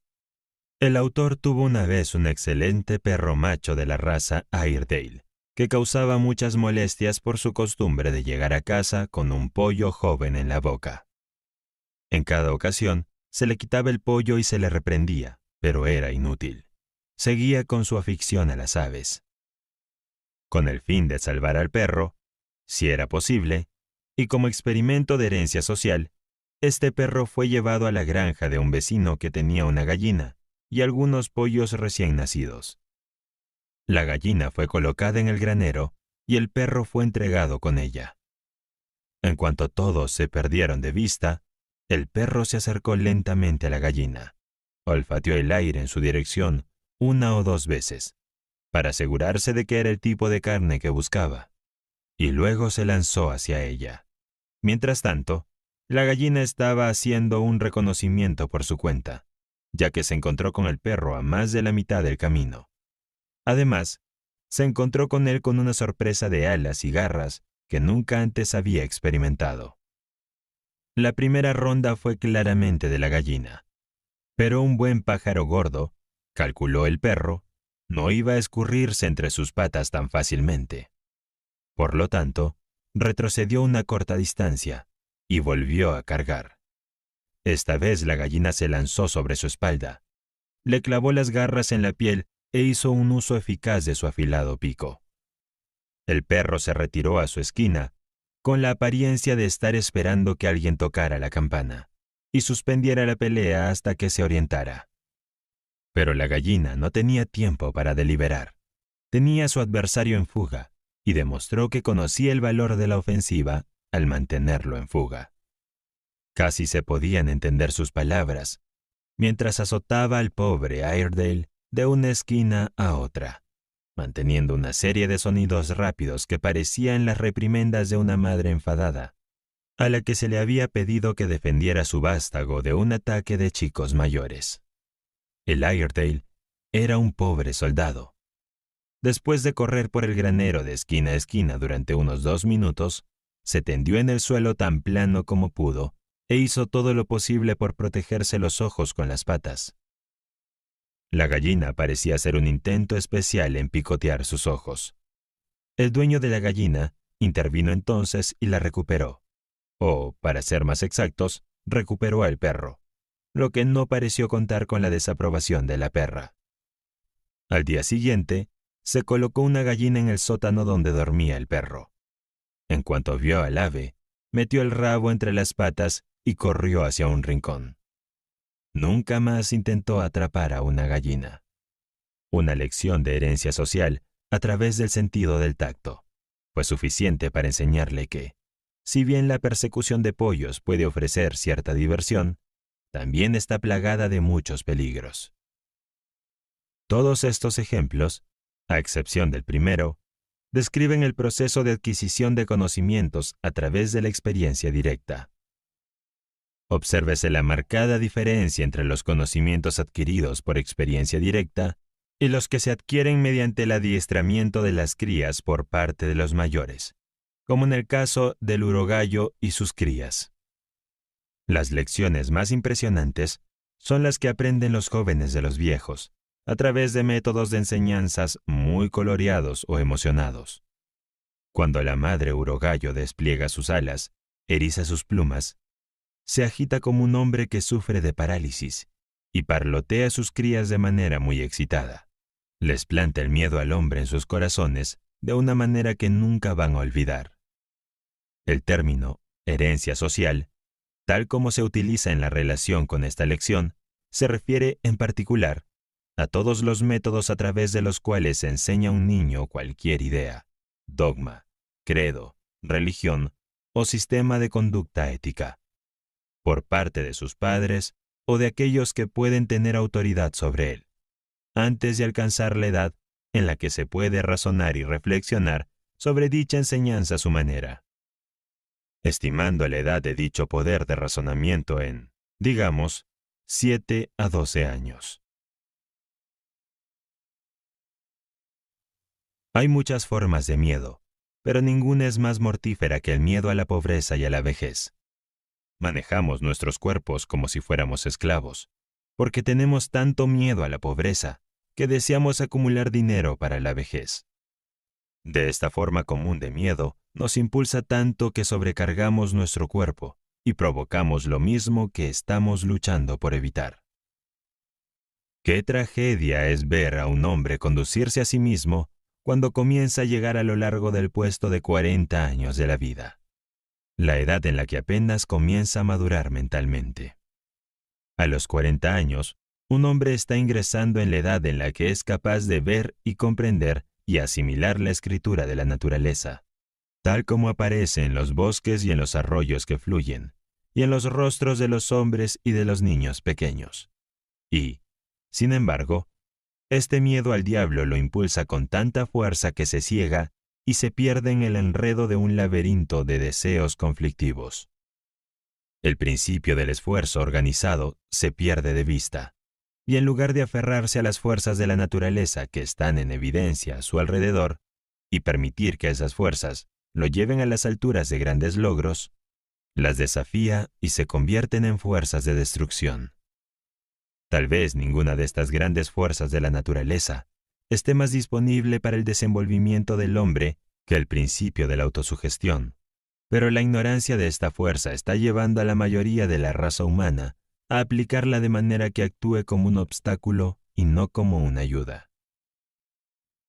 El autor tuvo una vez un excelente perro macho de la raza Airedale, que causaba muchas molestias por su costumbre de llegar a casa con un pollo joven en la boca. En cada ocasión, se le quitaba el pollo y se le reprendía, pero era inútil. Seguía con su afición a las aves. Con el fin de salvar al perro, si era posible, y como experimento de herencia social, este perro fue llevado a la granja de un vecino que tenía una gallina y algunos pollos recién nacidos. La gallina fue colocada en el granero y el perro fue entregado con ella. En cuanto todos se perdieron de vista, el perro se acercó lentamente a la gallina, olfateó el aire en su dirección una o dos veces, para asegurarse de que era el tipo de carne que buscaba, y luego se lanzó hacia ella. Mientras tanto, la gallina estaba haciendo un reconocimiento por su cuenta, ya que se encontró con el perro a más de la mitad del camino. Además, se encontró con él con una sorpresa de alas y garras que nunca antes había experimentado. La primera ronda fue claramente de la gallina, pero un buen pájaro gordo, calculó el perro, no iba a escurrirse entre sus patas tan fácilmente. Por lo tanto, retrocedió una corta distancia y volvió a cargar. Esta vez la gallina se lanzó sobre su espalda, le clavó las garras en la piel e hizo un uso eficaz de su afilado pico. El perro se retiró a su esquina, con la apariencia de estar esperando que alguien tocara la campana y suspendiera la pelea hasta que se orientara. Pero la gallina no tenía tiempo para deliberar. Tenía a su adversario en fuga y demostró que conocía el valor de la ofensiva al mantenerlo en fuga. Casi se podían entender sus palabras, mientras azotaba al pobre Airedale de una esquina a otra, manteniendo una serie de sonidos rápidos que parecían las reprimendas de una madre enfadada, a la que se le había pedido que defendiera a su vástago de un ataque de chicos mayores. El Airedale era un pobre soldado. Después de correr por el granero de esquina a esquina durante unos 2 minutos, se tendió en el suelo tan plano como pudo e hizo todo lo posible por protegerse los ojos con las patas. La gallina parecía hacer un intento especial en picotear sus ojos. El dueño de la gallina intervino entonces y la recuperó. O, para ser más exactos, recuperó al perro, lo que no pareció contar con la desaprobación de la perra. Al día siguiente, se colocó una gallina en el sótano donde dormía el perro. En cuanto vio al ave, metió el rabo entre las patas y corrió hacia un rincón. Nunca más intentó atrapar a una gallina. Una lección de herencia social a través del sentido del tacto fue suficiente para enseñarle que, si bien la persecución de pollos puede ofrecer cierta diversión, también está plagada de muchos peligros. Todos estos ejemplos, a excepción del primero, describen el proceso de adquisición de conocimientos a través de la experiencia directa. Obsérvese la marcada diferencia entre los conocimientos adquiridos por experiencia directa y los que se adquieren mediante el adiestramiento de las crías por parte de los mayores, como en el caso del urogallo y sus crías. Las lecciones más impresionantes son las que aprenden los jóvenes de los viejos, a través de métodos de enseñanzas muy coloreados o emocionados. Cuando la madre urogallo despliega sus alas, eriza sus plumas, se agita como un hombre que sufre de parálisis y parlotea a sus crías de manera muy excitada. Les planta el miedo al hombre en sus corazones de una manera que nunca van a olvidar. El término herencia social, tal como se utiliza en la relación con esta lección, se refiere en particular a todos los métodos a través de los cuales se enseña a un niño cualquier idea, dogma, credo, religión o sistema de conducta ética, por parte de sus padres o de aquellos que pueden tener autoridad sobre él, antes de alcanzar la edad en la que se puede razonar y reflexionar sobre dicha enseñanza a su manera. Estimando la edad de dicho poder de razonamiento en, digamos, 7 a 12 años. Hay muchas formas de miedo, pero ninguna es más mortífera que el miedo a la pobreza y a la vejez. Manejamos nuestros cuerpos como si fuéramos esclavos, porque tenemos tanto miedo a la pobreza que deseamos acumular dinero para la vejez. De esta forma común de miedo, nos impulsa tanto que sobrecargamos nuestro cuerpo y provocamos lo mismo que estamos luchando por evitar. Qué tragedia es ver a un hombre conducirse a sí mismo cuando comienza a llegar a lo largo del puesto de 40 años de la vida, la edad en la que apenas comienza a madurar mentalmente. A los 40 años, un hombre está ingresando en la edad en la que es capaz de ver y comprender y asimilar la escritura de la naturaleza, tal como aparece en los bosques y en los arroyos que fluyen, y en los rostros de los hombres y de los niños pequeños. Y, sin embargo, este miedo al diablo lo impulsa con tanta fuerza que se ciega y se pierde en el enredo de un laberinto de deseos conflictivos. El principio del esfuerzo organizado se pierde de vista, y en lugar de aferrarse a las fuerzas de la naturaleza que están en evidencia a su alrededor, y permitir que esas fuerzas lo lleven a las alturas de grandes logros, las desafía y se convierten en fuerzas de destrucción. Tal vez ninguna de estas grandes fuerzas de la naturaleza esté más disponible para el desenvolvimiento del hombre que el principio de la autosugestión, pero la ignorancia de esta fuerza está llevando a la mayoría de la raza humana a aplicarla de manera que actúe como un obstáculo y no como una ayuda.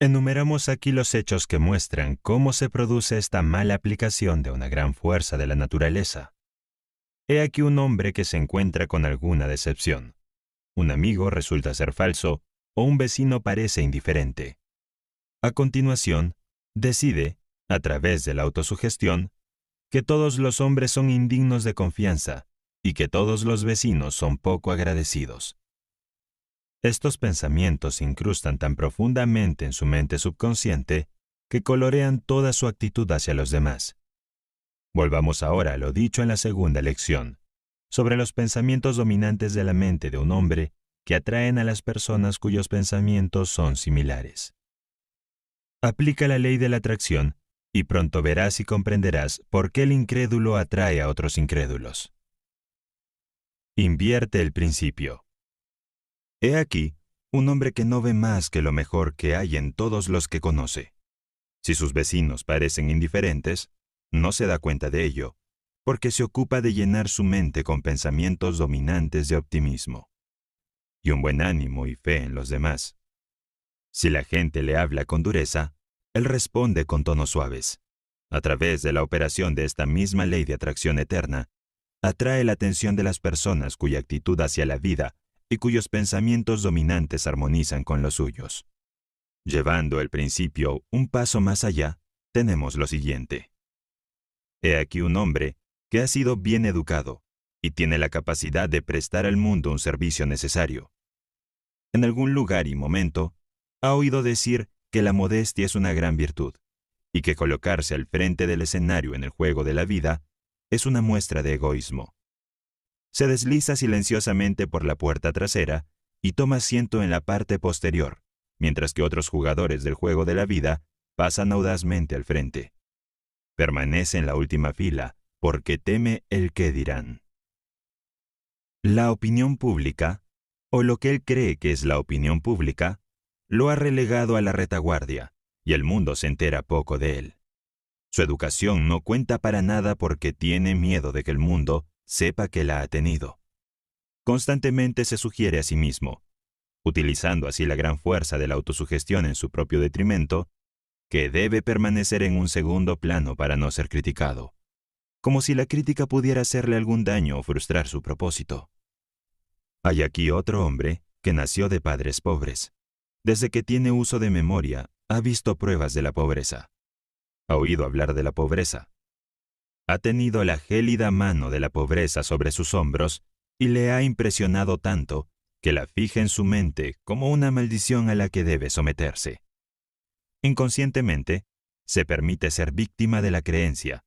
Enumeramos aquí los hechos que muestran cómo se produce esta mala aplicación de una gran fuerza de la naturaleza. He aquí un hombre que se encuentra con alguna decepción. Un amigo resulta ser falso o un vecino parece indiferente. A continuación, decide, a través de la autosugestión, que todos los hombres son indignos de confianza y que todos los vecinos son poco agradecidos. Estos pensamientos se incrustan tan profundamente en su mente subconsciente que colorean toda su actitud hacia los demás. Volvamos ahora a lo dicho en la segunda lección, sobre los pensamientos dominantes de la mente de un hombre que atraen a las personas cuyos pensamientos son similares. Aplica la ley de la atracción y pronto verás y comprenderás por qué el incrédulo atrae a otros incrédulos. Invierte el principio. He aquí un hombre que no ve más que lo mejor que hay en todos los que conoce. Si sus vecinos parecen indiferentes, no se da cuenta de ello, porque se ocupa de llenar su mente con pensamientos dominantes de optimismo y un buen ánimo y fe en los demás. Si la gente le habla con dureza, él responde con tonos suaves. A través de la operación de esta misma ley de atracción eterna, atrae la atención de las personas cuya actitud hacia la vida y cuyos pensamientos dominantes armonizan con los suyos. Llevando el principio un paso más allá, tenemos lo siguiente. He aquí un hombre que ha sido bien educado y tiene la capacidad de prestar al mundo un servicio necesario. En algún lugar y momento, ha oído decir que la modestia es una gran virtud y que colocarse al frente del escenario en el juego de la vida es una muestra de egoísmo. Se desliza silenciosamente por la puerta trasera y toma asiento en la parte posterior, mientras que otros jugadores del juego de la vida pasan audazmente al frente. Permanece en la última fila porque teme el qué dirán. La opinión pública, o lo que él cree que es la opinión pública, lo ha relegado a la retaguardia y el mundo se entera poco de él. Su educación no cuenta para nada porque tiene miedo de que el mundo sepa que la ha tenido. Constantemente se sugiere a sí mismo, utilizando así la gran fuerza de la autosugestión en su propio detrimento, que debe permanecer en un segundo plano para no ser criticado, como si la crítica pudiera hacerle algún daño o frustrar su propósito. Hay aquí otro hombre que nació de padres pobres. Desde que tiene uso de memoria, ha visto pruebas de la pobreza. Ha oído hablar de la pobreza. Ha tenido la gélida mano de la pobreza sobre sus hombros y le ha impresionado tanto que la fija en su mente como una maldición a la que debe someterse. Inconscientemente, se permite ser víctima de la creencia,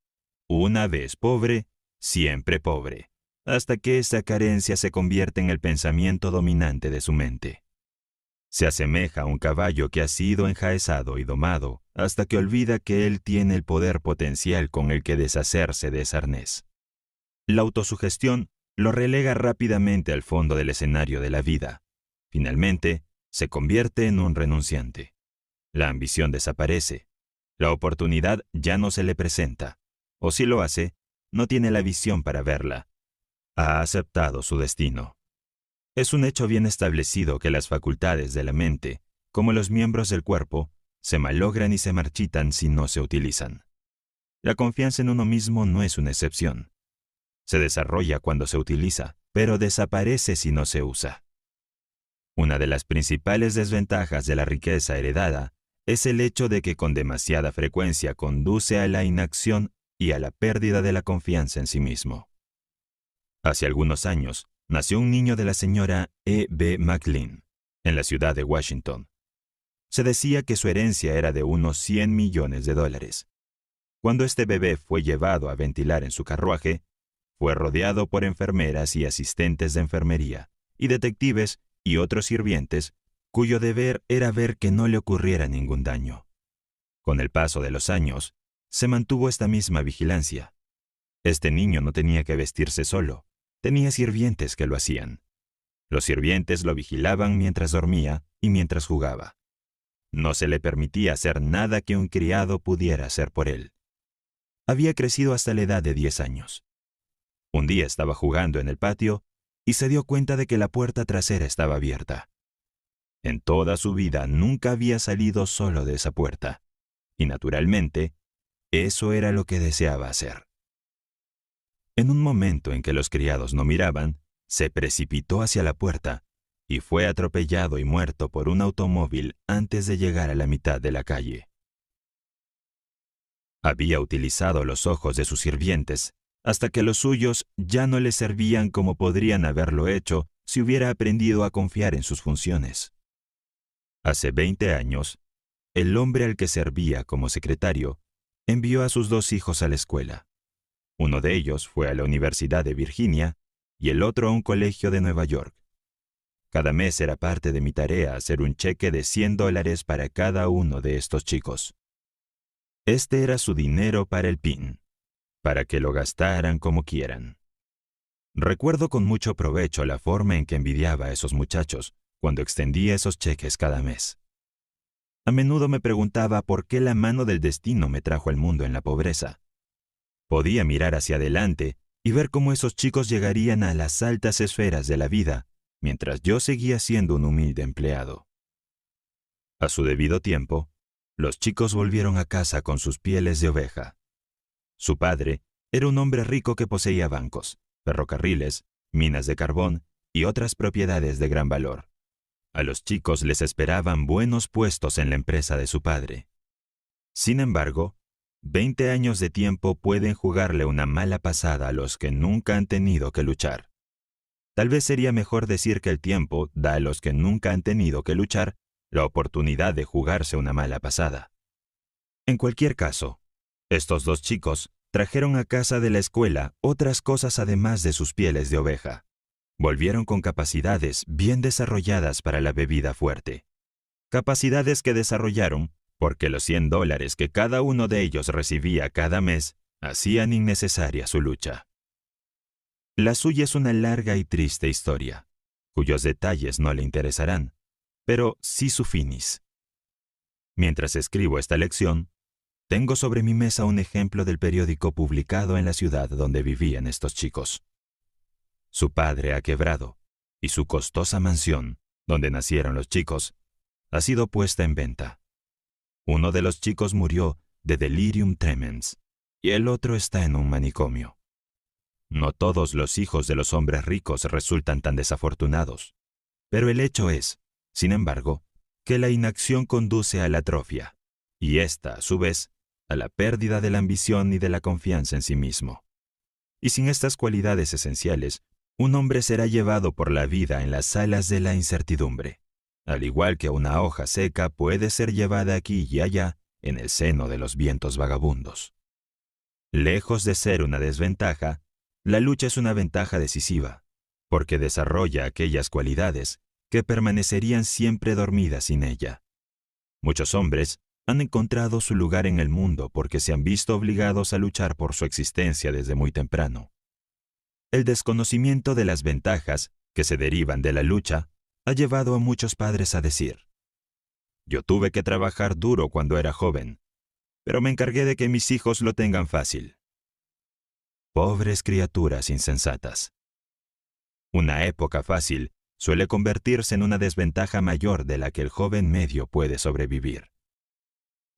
una vez pobre, siempre pobre, hasta que esa carencia se convierte en el pensamiento dominante de su mente. Se asemeja a un caballo que ha sido enjaezado y domado hasta que olvida que él tiene el poder potencial con el que deshacerse de ese arnés. La autosugestión lo relega rápidamente al fondo del escenario de la vida. Finalmente, se convierte en un renunciante. La ambición desaparece. La oportunidad ya no se le presenta. O si lo hace, no tiene la visión para verla. Ha aceptado su destino. Es un hecho bien establecido que las facultades de la mente, como los miembros del cuerpo, se malogran y se marchitan si no se utilizan. La confianza en uno mismo no es una excepción. Se desarrolla cuando se utiliza, pero desaparece si no se usa. Una de las principales desventajas de la riqueza heredada es el hecho de que con demasiada frecuencia conduce a la inacción y a la pérdida de la confianza en sí mismo. Hace algunos años, nació un niño de la señora E. B. McLean, en la ciudad de Washington. Se decía que su herencia era de unos $100 millones. Cuando este bebé fue llevado a ventilar en su carruaje, fue rodeado por enfermeras y asistentes de enfermería, y detectives y otros sirvientes, cuyo deber era ver que no le ocurriera ningún daño. Con el paso de los años, se mantuvo esta misma vigilancia. Este niño no tenía que vestirse solo. Tenía sirvientes que lo hacían. Los sirvientes lo vigilaban mientras dormía y mientras jugaba. No se le permitía hacer nada que un criado pudiera hacer por él. Había crecido hasta la edad de 10 años. Un día estaba jugando en el patio y se dio cuenta de que la puerta trasera estaba abierta. En toda su vida nunca había salido solo de esa puerta, y naturalmente, eso era lo que deseaba hacer. En un momento en que los criados no miraban, se precipitó hacia la puerta y fue atropellado y muerto por un automóvil antes de llegar a la mitad de la calle. Había utilizado los ojos de sus sirvientes hasta que los suyos ya no le servían como podrían haberlo hecho si hubiera aprendido a confiar en sus funciones. Hace 20 años, el hombre al que servía como secretario envió a sus 2 hijos a la escuela. Uno de ellos fue a la Universidad de Virginia y el otro a un colegio de Nueva York. Cada mes era parte de mi tarea hacer un cheque de $100 para cada uno de estos chicos. Este era su dinero para el PIN, para que lo gastaran como quieran. Recuerdo con mucho provecho la forma en que envidiaba a esos muchachos cuando extendía esos cheques cada mes. A menudo me preguntaba por qué la mano del destino me trajo al mundo en la pobreza. Podía mirar hacia adelante y ver cómo esos chicos llegarían a las altas esferas de la vida, mientras yo seguía siendo un humilde empleado. A su debido tiempo, los chicos volvieron a casa con sus pieles de oveja. Su padre era un hombre rico que poseía bancos, ferrocarriles, minas de carbón y otras propiedades de gran valor. A los chicos les esperaban buenos puestos en la empresa de su padre. Sin embargo, 20 años de tiempo pueden jugarle una mala pasada a los que nunca han tenido que luchar. Tal vez sería mejor decir que el tiempo da a los que nunca han tenido que luchar la oportunidad de jugarse una mala pasada. En cualquier caso, estos dos chicos trajeron a casa de la escuela otras cosas además de sus pieles de oveja. Volvieron con capacidades bien desarrolladas para la bebida fuerte. Capacidades que desarrollaron porque los $100 que cada uno de ellos recibía cada mes hacían innecesaria su lucha. La suya es una larga y triste historia, cuyos detalles no le interesarán, pero sí su finis. Mientras escribo esta lección, tengo sobre mi mesa un ejemplo del periódico publicado en la ciudad donde vivían estos chicos. Su padre ha quebrado, y su costosa mansión, donde nacieron los chicos, ha sido puesta en venta. Uno de los chicos murió de delirium tremens, y el otro está en un manicomio. No todos los hijos de los hombres ricos resultan tan desafortunados, pero el hecho es, sin embargo, que la inacción conduce a la atrofia, y esta, a su vez, a la pérdida de la ambición y de la confianza en sí mismo. Y sin estas cualidades esenciales, un hombre será llevado por la vida en las alas de la incertidumbre, al igual que una hoja seca puede ser llevada aquí y allá en el seno de los vientos vagabundos. Lejos de ser una desventaja, la lucha es una ventaja decisiva, porque desarrolla aquellas cualidades que permanecerían siempre dormidas sin ella. Muchos hombres han encontrado su lugar en el mundo porque se han visto obligados a luchar por su existencia desde muy temprano. El desconocimiento de las ventajas que se derivan de la lucha ha llevado a muchos padres a decir: «Yo tuve que trabajar duro cuando era joven, pero me encargué de que mis hijos lo tengan fácil». Pobres criaturas insensatas. Una época fácil suele convertirse en una desventaja mayor de la que el joven medio puede sobrevivir.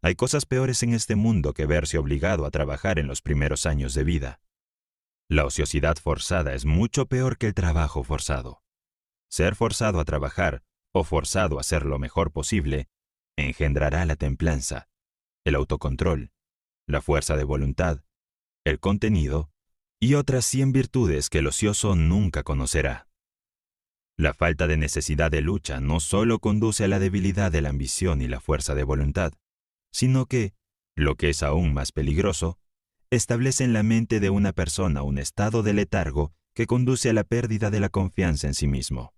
Hay cosas peores en este mundo que verse obligado a trabajar en los primeros años de vida. La ociosidad forzada es mucho peor que el trabajo forzado. Ser forzado a trabajar o forzado a hacer lo mejor posible engendrará la templanza, el autocontrol, la fuerza de voluntad, el contenido y otras 100 virtudes que el ocioso nunca conocerá. La falta de necesidad de lucha no solo conduce a la debilidad de la ambición y la fuerza de voluntad, sino que, lo que es aún más peligroso, establece en la mente de una persona un estado de letargo que conduce a la pérdida de la confianza en sí mismo.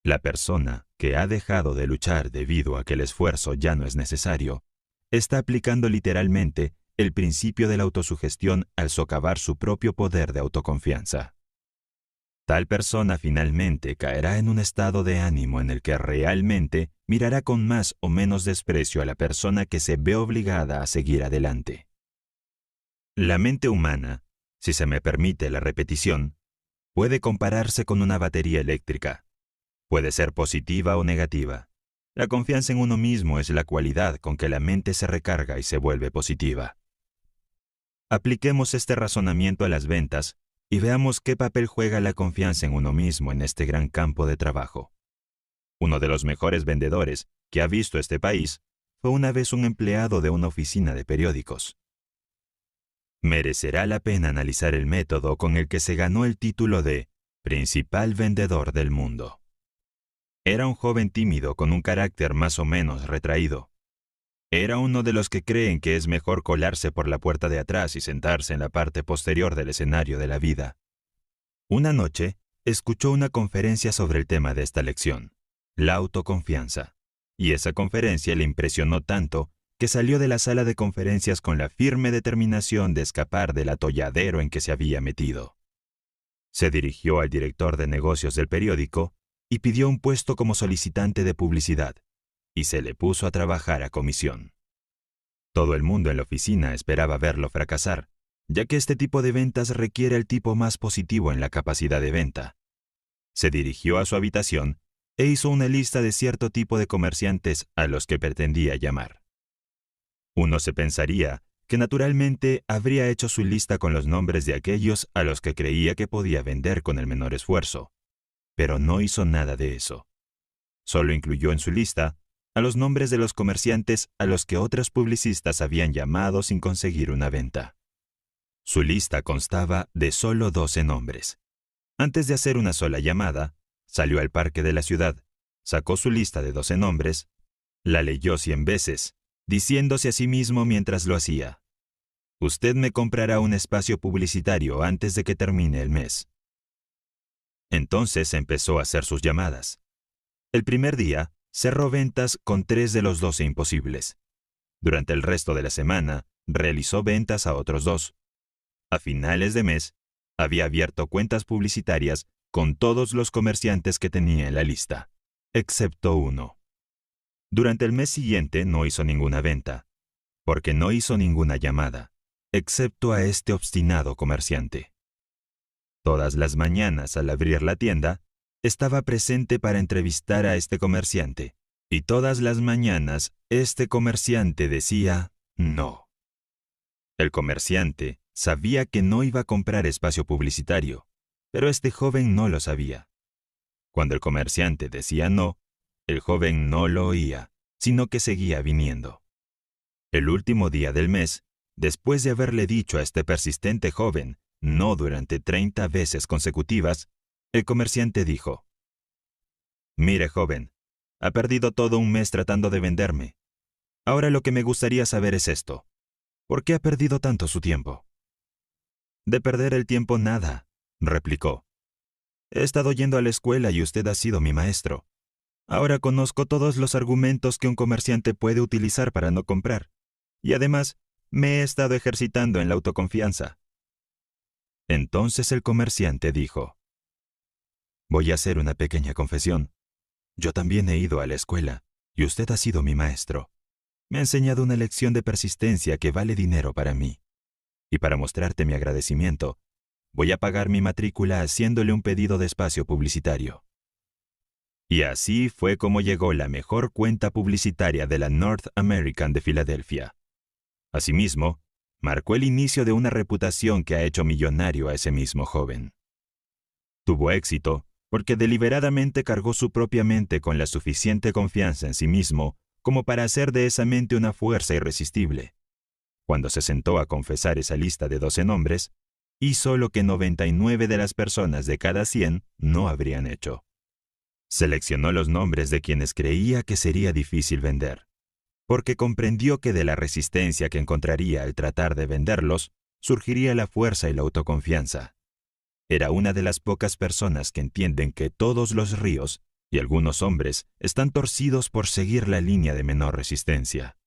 La persona que ha dejado de luchar debido a que el esfuerzo ya no es necesario, está aplicando literalmente el principio de la autosugestión al socavar su propio poder de autoconfianza. Tal persona finalmente caerá en un estado de ánimo en el que realmente mirará con más o menos desprecio a la persona que se ve obligada a seguir adelante. La mente humana, si se me permite la repetición, puede compararse con una batería eléctrica. Puede ser positiva o negativa. La confianza en uno mismo es la cualidad con que la mente se recarga y se vuelve positiva. Apliquemos este razonamiento a las ventas y veamos qué papel juega la confianza en uno mismo en este gran campo de trabajo. Uno de los mejores vendedores que ha visto este país fue una vez un empleado de una oficina de periódicos. Merecerá la pena analizar el método con el que se ganó el título de principal vendedor del mundo. Era un joven tímido con un carácter más o menos retraído. Era uno de los que creen que es mejor colarse por la puerta de atrás y sentarse en la parte posterior del escenario de la vida. Una noche, escuchó una conferencia sobre el tema de esta lección, la autoconfianza, y esa conferencia le impresionó tanto que salió de la sala de conferencias con la firme determinación de escapar del atolladero en que se había metido. Se dirigió al director de negocios del periódico y pidió un puesto como solicitante de publicidad, y se le puso a trabajar a comisión. Todo el mundo en la oficina esperaba verlo fracasar, ya que este tipo de ventas requiere el tipo más positivo en la capacidad de venta. Se dirigió a su habitación e hizo una lista de cierto tipo de comerciantes a los que pretendía llamar. Uno se pensaría que naturalmente habría hecho su lista con los nombres de aquellos a los que creía que podía vender con el menor esfuerzo, pero no hizo nada de eso. Solo incluyó en su lista a los nombres de los comerciantes a los que otros publicistas habían llamado sin conseguir una venta. Su lista constaba de solo 12 nombres. Antes de hacer una sola llamada, salió al parque de la ciudad, sacó su lista de 12 nombres, la leyó 100 veces, diciéndose a sí mismo mientras lo hacía: «Usted me comprará un espacio publicitario antes de que termine el mes». Entonces empezó a hacer sus llamadas. El primer día, cerró ventas con 3 de los 12 imposibles. Durante el resto de la semana, realizó ventas a otros 2. A finales de mes, había abierto cuentas publicitarias con todos los comerciantes que tenía en la lista, excepto uno. Durante el mes siguiente no hizo ninguna venta, porque no hizo ninguna llamada, excepto a este obstinado comerciante. Todas las mañanas al abrir la tienda, estaba presente para entrevistar a este comerciante, y todas las mañanas este comerciante decía no. El comerciante sabía que no iba a comprar espacio publicitario, pero este joven no lo sabía. Cuando el comerciante decía no, el joven no lo oía, sino que seguía viniendo. El último día del mes, después de haberle dicho a este persistente joven no durante 30 veces consecutivas, el comerciante dijo: «Mire, joven, ha perdido todo un mes tratando de venderme. Ahora lo que me gustaría saber es esto: ¿por qué ha perdido tanto su tiempo?» «De perder el tiempo nada», replicó. «He estado yendo a la escuela y usted ha sido mi maestro. Ahora conozco todos los argumentos que un comerciante puede utilizar para no comprar. Y además, me he estado ejercitando en la autoconfianza». Entonces el comerciante dijo: «Voy a hacer una pequeña confesión. Yo también he ido a la escuela, y usted ha sido mi maestro. Me ha enseñado una lección de persistencia que vale dinero para mí. Y para mostrarte mi agradecimiento, voy a pagar mi matrícula haciéndole un pedido de espacio publicitario». Y así fue como llegó la mejor cuenta publicitaria de la North American de Filadelfia. Asimismo, marcó el inicio de una reputación que ha hecho millonario a ese mismo joven. Tuvo éxito porque deliberadamente cargó su propia mente con la suficiente confianza en sí mismo como para hacer de esa mente una fuerza irresistible. Cuando se sentó a confesar esa lista de 12 nombres, hizo lo que 99 de las personas de cada 100 no habrían hecho. Seleccionó los nombres de quienes creía que sería difícil vender, porque comprendió que de la resistencia que encontraría al tratar de venderlos, surgiría la fuerza y la autoconfianza. Era una de las pocas personas que entienden que todos los ríos y algunos hombres están torcidos por seguir la línea de menor resistencia.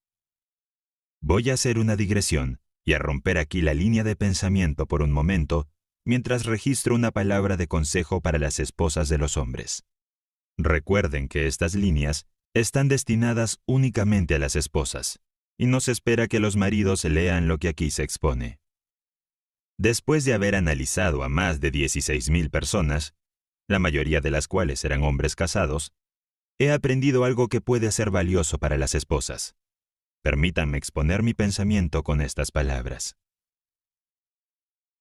Voy a hacer una digresión y a romper aquí la línea de pensamiento por un momento, mientras registro una palabra de consejo para las esposas de los hombres. Recuerden que estas líneas están destinadas únicamente a las esposas, y no se espera que los maridos lean lo que aquí se expone. Después de haber analizado a más de 16,000 personas, la mayoría de las cuales eran hombres casados, he aprendido algo que puede ser valioso para las esposas. Permítanme exponer mi pensamiento con estas palabras.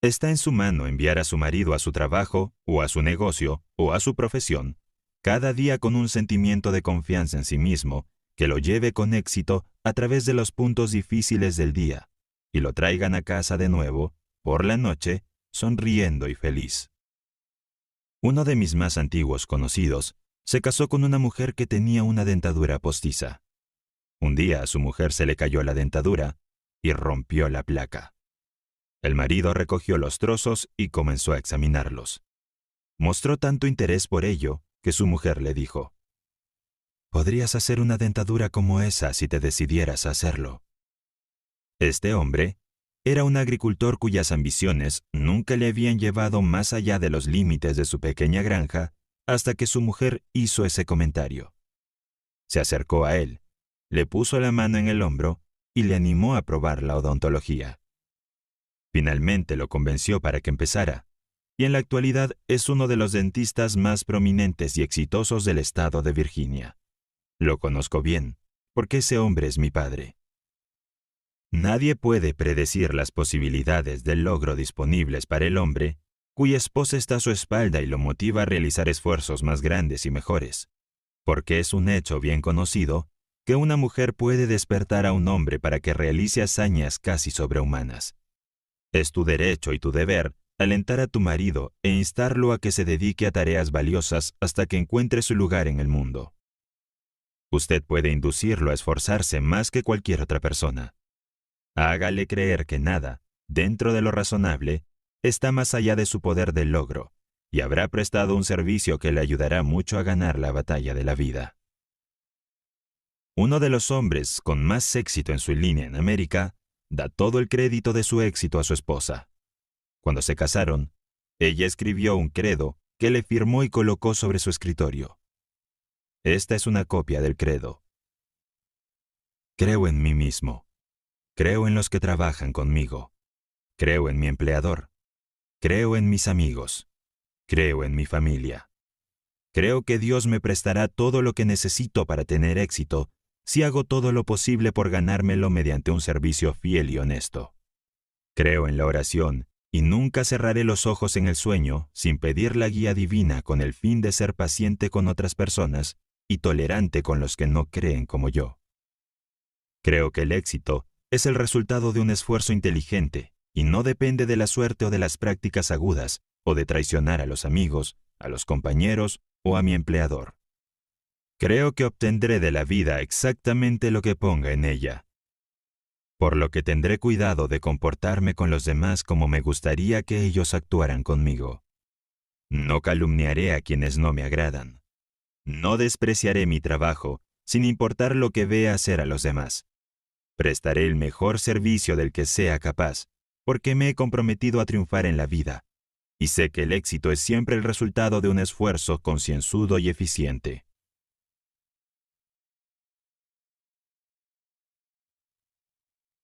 Está en su mano enviar a su marido a su trabajo, o a su negocio, o a su profesión, cada día con un sentimiento de confianza en sí mismo que lo lleve con éxito a través de los puntos difíciles del día y lo traigan a casa de nuevo, por la noche, sonriendo y feliz. Uno de mis más antiguos conocidos se casó con una mujer que tenía una dentadura postiza. Un día a su mujer se le cayó la dentadura y rompió la placa. El marido recogió los trozos y comenzó a examinarlos. Mostró tanto interés por ello que su mujer le dijo: «Podrías hacer una dentadura como esa si te decidieras a hacerlo». Este hombre era un agricultor cuyas ambiciones nunca le habían llevado más allá de los límites de su pequeña granja hasta que su mujer hizo ese comentario. Se acercó a él, le puso la mano en el hombro y le animó a probar la odontología. Finalmente lo convenció para que empezara, y en la actualidad es uno de los dentistas más prominentes y exitosos del estado de Virginia. Lo conozco bien, porque ese hombre es mi padre. Nadie puede predecir las posibilidades del logro disponibles para el hombre cuya esposa está a su espalda y lo motiva a realizar esfuerzos más grandes y mejores, porque es un hecho bien conocido que una mujer puede despertar a un hombre para que realice hazañas casi sobrehumanas. Es tu derecho y tu deber alentar a tu marido e instarlo a que se dedique a tareas valiosas hasta que encuentre su lugar en el mundo. Usted puede inducirlo a esforzarse más que cualquier otra persona. Hágale creer que nada, dentro de lo razonable, está más allá de su poder de logro, y habrá prestado un servicio que le ayudará mucho a ganar la batalla de la vida. Uno de los hombres con más éxito en su línea en América da todo el crédito de su éxito a su esposa. Cuando se casaron, ella escribió un credo que le firmó y colocó sobre su escritorio. Esta es una copia del credo. Creo en mí mismo. Creo en los que trabajan conmigo. Creo en mi empleador. Creo en mis amigos. Creo en mi familia. Creo que Dios me prestará todo lo que necesito para tener éxito si hago todo lo posible por ganármelo mediante un servicio fiel y honesto. Creo en la oración y nunca cerraré los ojos en el sueño sin pedir la guía divina con el fin de ser paciente con otras personas y tolerante con los que no creen como yo. Creo que el éxito es el resultado de un esfuerzo inteligente y no depende de la suerte o de las prácticas agudas o de traicionar a los amigos, a los compañeros o a mi empleador. Creo que obtendré de la vida exactamente lo que ponga en ella, por lo que tendré cuidado de comportarme con los demás como me gustaría que ellos actuaran conmigo. No calumniaré a quienes no me agradan. No despreciaré mi trabajo, sin importar lo que vea hacer a los demás. Prestaré el mejor servicio del que sea capaz, porque me he comprometido a triunfar en la vida, y sé que el éxito es siempre el resultado de un esfuerzo concienzudo y eficiente.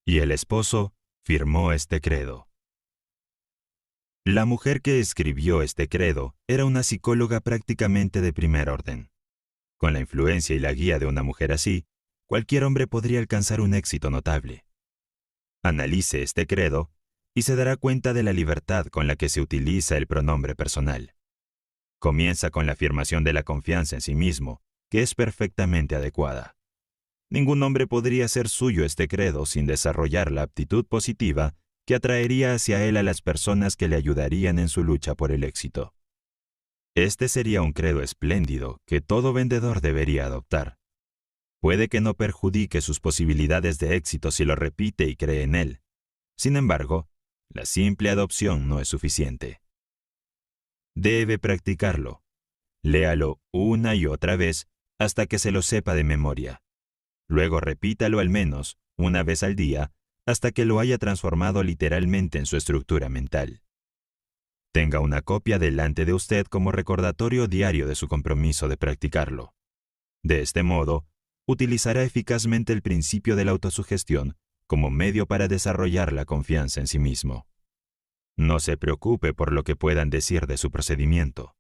Y el esposo firmó este credo. La mujer que escribió este credo era una psicóloga prácticamente de primer orden. Con la influencia y la guía de una mujer así, cualquier hombre podría alcanzar un éxito notable. Analice este credo y se dará cuenta de la libertad con la que se utiliza el pronombre personal. Comienza con la afirmación de la confianza en sí mismo, que es perfectamente adecuada. Ningún hombre podría hacer suyo este credo sin desarrollar la aptitud positiva que atraería hacia él a las personas que le ayudarían en su lucha por el éxito. Este sería un credo espléndido que todo vendedor debería adoptar. Puede que no perjudique sus posibilidades de éxito si lo repite y cree en él. Sin embargo, la simple adopción no es suficiente. Debe practicarlo. Léalo una y otra vez hasta que se lo sepa de memoria. Luego repítalo al menos una vez al día hasta que lo haya transformado literalmente en su estructura mental. Tenga una copia delante de usted como recordatorio diario de su compromiso de practicarlo. De este modo, utilizará eficazmente el principio de la autosugestión como medio para desarrollar la confianza en sí mismo. No se preocupe por lo que puedan decir de su procedimiento.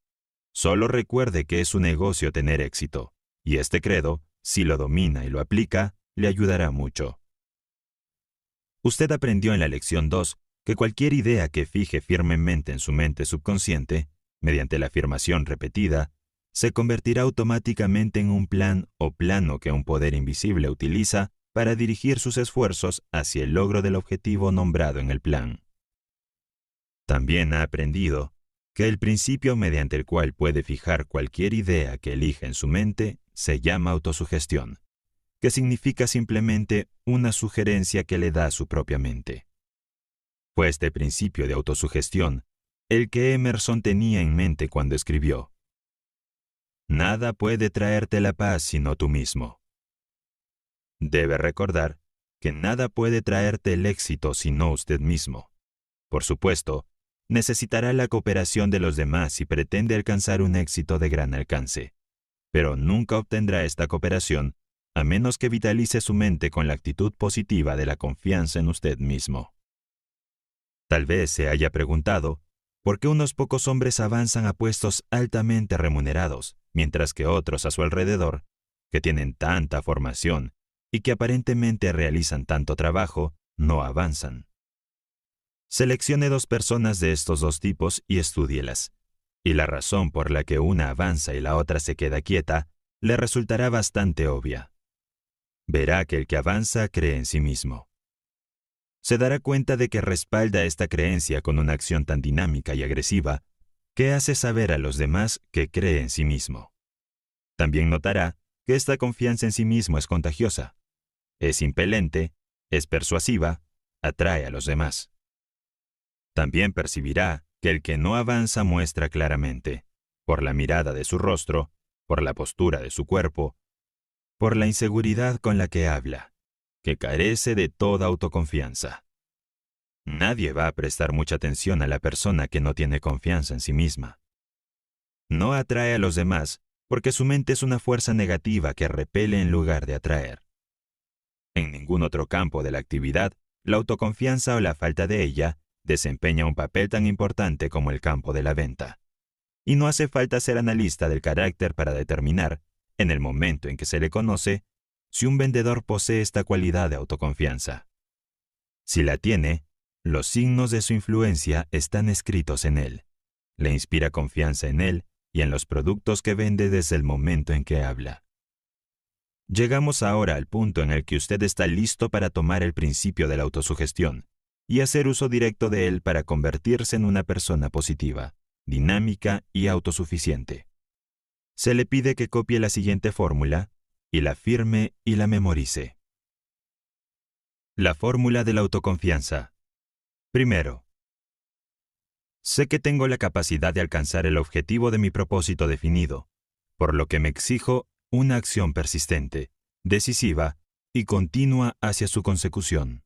Solo recuerde que es su negocio tener éxito, y este credo, si lo domina y lo aplica, le ayudará mucho. Usted aprendió en la lección 2 que cualquier idea que fije firmemente en su mente subconsciente, mediante la afirmación repetida, se convertirá automáticamente en un plan o plano que un poder invisible utiliza para dirigir sus esfuerzos hacia el logro del objetivo nombrado en el plan. También ha aprendido que el principio mediante el cual puede fijar cualquier idea que elija en su mente se llama autosugestión, que significa simplemente una sugerencia que le da su propia mente. Fue este principio de autosugestión el que Emerson tenía en mente cuando escribió: Nada puede traerte la paz sino tú mismo. Debe recordar que nada puede traerte el éxito sino usted mismo. Por supuesto, necesitará la cooperación de los demás si pretende alcanzar un éxito de gran alcance, pero nunca obtendrá esta cooperación a menos que vitalice su mente con la actitud positiva de la confianza en usted mismo. Tal vez se haya preguntado por qué unos pocos hombres avanzan a puestos altamente remunerados, mientras que otros a su alrededor, que tienen tanta formación y que aparentemente realizan tanto trabajo, no avanzan. Seleccione 2 personas de estos 2 tipos y estúdielas, y la razón por la que una avanza y la otra se queda quieta le resultará bastante obvia. Verá que el que avanza cree en sí mismo. Se dará cuenta de que respalda esta creencia con una acción tan dinámica y agresiva que hace saber a los demás que cree en sí mismo. También notará que esta confianza en sí mismo es contagiosa, es impelente, es persuasiva, atrae a los demás. También percibirá que el que no avanza muestra claramente, por la mirada de su rostro, por la postura de su cuerpo, por la inseguridad con la que habla, que carece de toda autoconfianza. Nadie va a prestar mucha atención a la persona que no tiene confianza en sí misma. No atrae a los demás porque su mente es una fuerza negativa que repele en lugar de atraer. En ningún otro campo de la actividad, la autoconfianza o la falta de ella desempeña un papel tan importante como el campo de la venta. Y no hace falta ser analista del carácter para determinar, en el momento en que se le conoce, si un vendedor posee esta cualidad de autoconfianza. Si la tiene, los signos de su influencia están escritos en él. Le inspira confianza en él y en los productos que vende desde el momento en que habla. Llegamos ahora al punto en el que usted está listo para tomar el principio de la autosugestión y hacer uso directo de él para convertirse en una persona positiva, dinámica y autosuficiente. Se le pide que copie la siguiente fórmula y la firme y la memorice. La fórmula de la autoconfianza. Primero, sé que tengo la capacidad de alcanzar el objetivo de mi propósito definido, por lo que me exijo una acción persistente, decisiva y continua hacia su consecución.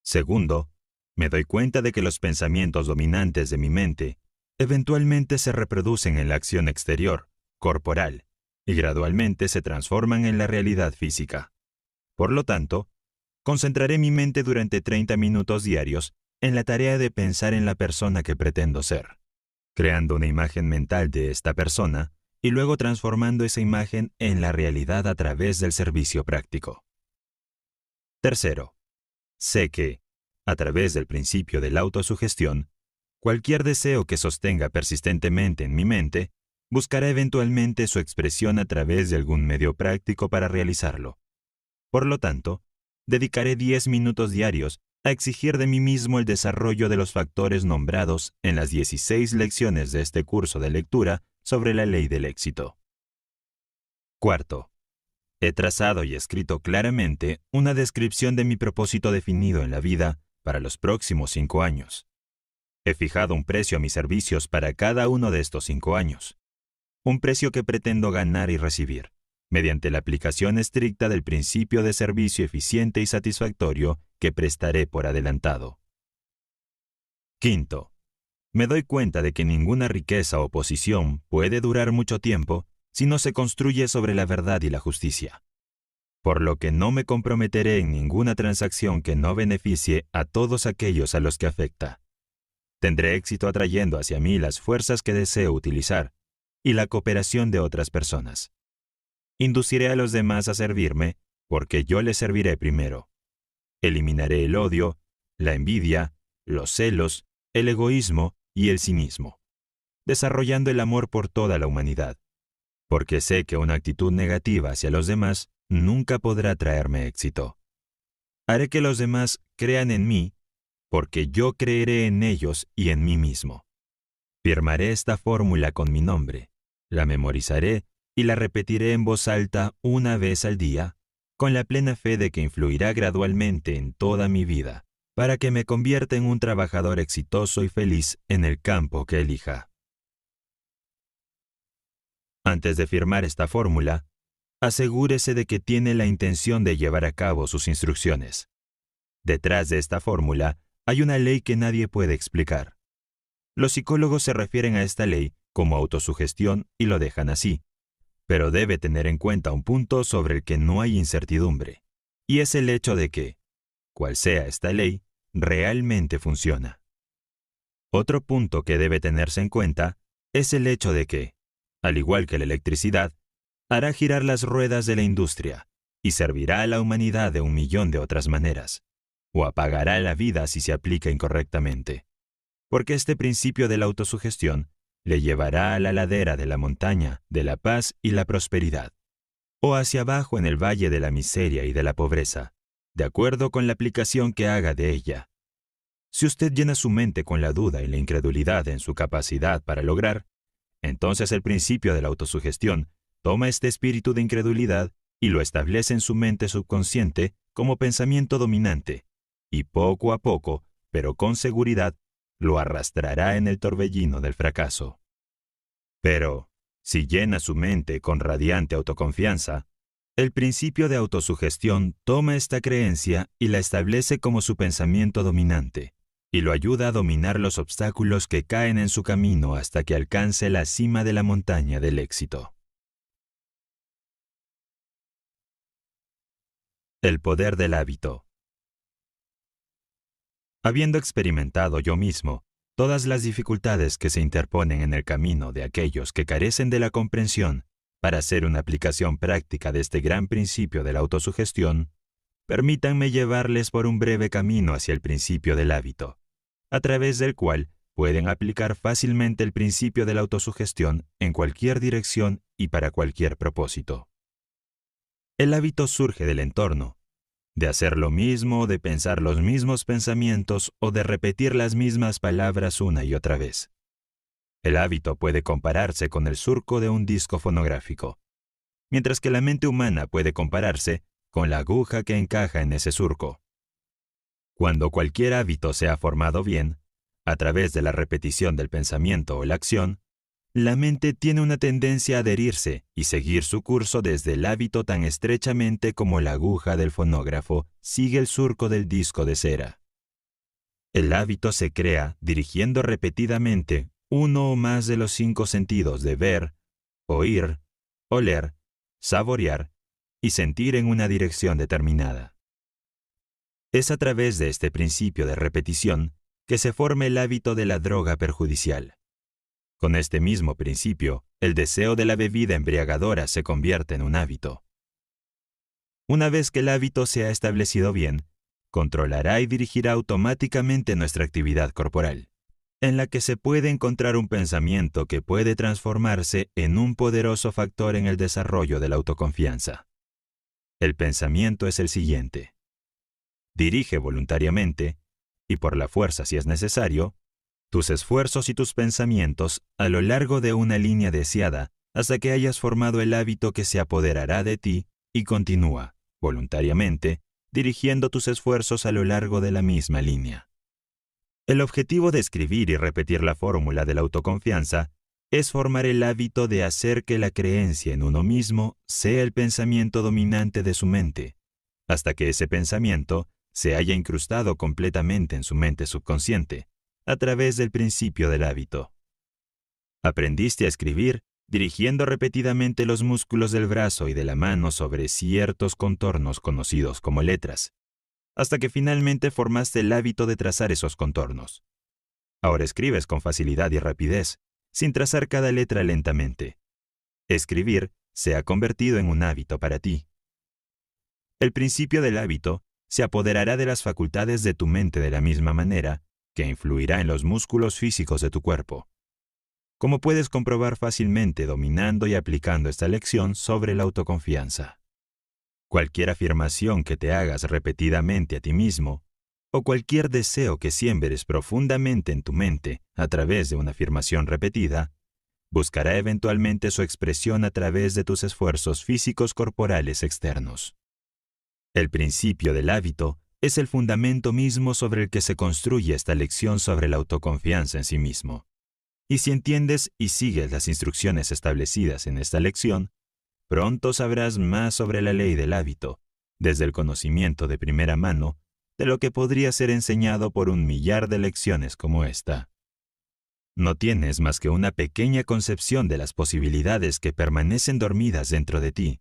Segundo, me doy cuenta de que los pensamientos dominantes de mi mente eventualmente se reproducen en la acción exterior, corporal, y gradualmente se transforman en la realidad física. Por lo tanto, concentraré mi mente durante 30 minutos diarios en la tarea de pensar en la persona que pretendo ser, creando una imagen mental de esta persona y luego transformando esa imagen en la realidad a través del servicio práctico. Tercero, sé que, a través del principio de la autosugestión, cualquier deseo que sostenga persistentemente en mi mente buscará eventualmente su expresión a través de algún medio práctico para realizarlo. Por lo tanto, dedicaré 10 minutos diarios a exigir de mí mismo el desarrollo de los factores nombrados en las 16 lecciones de este curso de lectura sobre la ley del éxito. Cuarto, he trazado y escrito claramente una descripción de mi propósito definido en la vida para los próximos 5 años. He fijado un precio a mis servicios para cada uno de estos 5 años. Un precio que pretendo ganar y recibir, mediante la aplicación estricta del principio de servicio eficiente y satisfactorio que prestaré por adelantado. Quinto, me doy cuenta de que ninguna riqueza o posición puede durar mucho tiempo si no se construye sobre la verdad y la justicia, por lo que no me comprometeré en ninguna transacción que no beneficie a todos aquellos a los que afecta. Tendré éxito atrayendo hacia mí las fuerzas que deseo utilizar y la cooperación de otras personas. Induciré a los demás a servirme porque yo les serviré primero. Eliminaré el odio, la envidia, los celos, el egoísmo y el cinismo, desarrollando el amor por toda la humanidad, porque sé que una actitud negativa hacia los demás nunca podrá traerme éxito. Haré que los demás crean en mí, porque yo creeré en ellos y en mí mismo. Firmaré esta fórmula con mi nombre, la memorizaré y la repetiré en voz alta una vez al día, con la plena fe de que influirá gradualmente en toda mi vida, para que me convierta en un trabajador exitoso y feliz en el campo que elija. Antes de firmar esta fórmula, asegúrese de que tiene la intención de llevar a cabo sus instrucciones. Detrás de esta fórmula hay una ley que nadie puede explicar. Los psicólogos se refieren a esta ley como autosugestión y lo dejan así, pero debe tener en cuenta un punto sobre el que no hay incertidumbre, y es el hecho de que, cual sea esta ley, realmente funciona. Otro punto que debe tenerse en cuenta es el hecho de que, al igual que la electricidad, hará girar las ruedas de la industria y servirá a la humanidad de 1.000.000 de otras maneras, o apagará la vida si se aplica incorrectamente, porque este principio de la autosugestión le llevará a la ladera de la montaña de la paz y la prosperidad, o hacia abajo en el valle de la miseria y de la pobreza, de acuerdo con la aplicación que haga de ella. Si usted llena su mente con la duda y la incredulidad en su capacidad para lograr, entonces el principio de la autosugestión toma este espíritu de incredulidad y lo establece en su mente subconsciente como pensamiento dominante, y poco a poco, pero con seguridad, lo arrastrará en el torbellino del fracaso. Pero, si llena su mente con radiante autoconfianza, el principio de autosugestión toma esta creencia y la establece como su pensamiento dominante, y lo ayuda a dominar los obstáculos que caen en su camino hasta que alcance la cima de la montaña del éxito. El poder del hábito. Habiendo experimentado yo mismo todas las dificultades que se interponen en el camino de aquellos que carecen de la comprensión para hacer una aplicación práctica de este gran principio de la autosugestión, permítanme llevarles por un breve camino hacia el principio del hábito, a través del cual pueden aplicar fácilmente el principio de la autosugestión en cualquier dirección y para cualquier propósito. El hábito surge del entorno, de hacer lo mismo, de pensar los mismos pensamientos o de repetir las mismas palabras una y otra vez. El hábito puede compararse con el surco de un disco fonográfico, mientras que la mente humana puede compararse con la aguja que encaja en ese surco. Cuando cualquier hábito se ha formado bien, a través de la repetición del pensamiento o la acción, la mente tiene una tendencia a adherirse y seguir su curso desde el hábito tan estrechamente como la aguja del fonógrafo sigue el surco del disco de cera. El hábito se crea dirigiendo repetidamente uno o más de los 5 sentidos de ver, oír, oler, saborear y sentir en una dirección determinada. Es a través de este principio de repetición que se forma el hábito de la droga perjudicial. Con este mismo principio, el deseo de la bebida embriagadora se convierte en un hábito. Una vez que el hábito se ha establecido bien, controlará y dirigirá automáticamente nuestra actividad corporal, en la que se puede encontrar un pensamiento que puede transformarse en un poderoso factor en el desarrollo de la autoconfianza. El pensamiento es el siguiente. Dirige voluntariamente, y por la fuerza si es necesario, tus esfuerzos y tus pensamientos a lo largo de una línea deseada hasta que hayas formado el hábito que se apoderará de ti y continúa, voluntariamente, dirigiendo tus esfuerzos a lo largo de la misma línea. El objetivo de escribir y repetir la fórmula de la autoconfianza es formar el hábito de hacer que la creencia en uno mismo sea el pensamiento dominante de su mente, hasta que ese pensamiento se haya incrustado completamente en su mente subconsciente, a través del principio del hábito. Aprendiste a escribir dirigiendo repetidamente los músculos del brazo y de la mano sobre ciertos contornos conocidos como letras, hasta que finalmente formaste el hábito de trazar esos contornos. Ahora escribes con facilidad y rapidez, sin trazar cada letra lentamente. Escribir se ha convertido en un hábito para ti. El principio del hábito se apoderará de las facultades de tu mente de la misma manera que influirá en los músculos físicos de tu cuerpo. Como puedes comprobar fácilmente dominando y aplicando esta lección sobre la autoconfianza. Cualquier afirmación que te hagas repetidamente a ti mismo, o cualquier deseo que siembres profundamente en tu mente a través de una afirmación repetida, buscará eventualmente su expresión a través de tus esfuerzos físicos corporales externos. El principio del hábito es el fundamento mismo sobre el que se construye esta lección sobre la autoconfianza en sí mismo. Y si entiendes y sigues las instrucciones establecidas en esta lección, pronto sabrás más sobre la ley del hábito, desde el conocimiento de primera mano, de lo que podría ser enseñado por 1.000.000 de lecciones como esta. No tienes más que una pequeña concepción de las posibilidades que permanecen dormidas dentro de ti,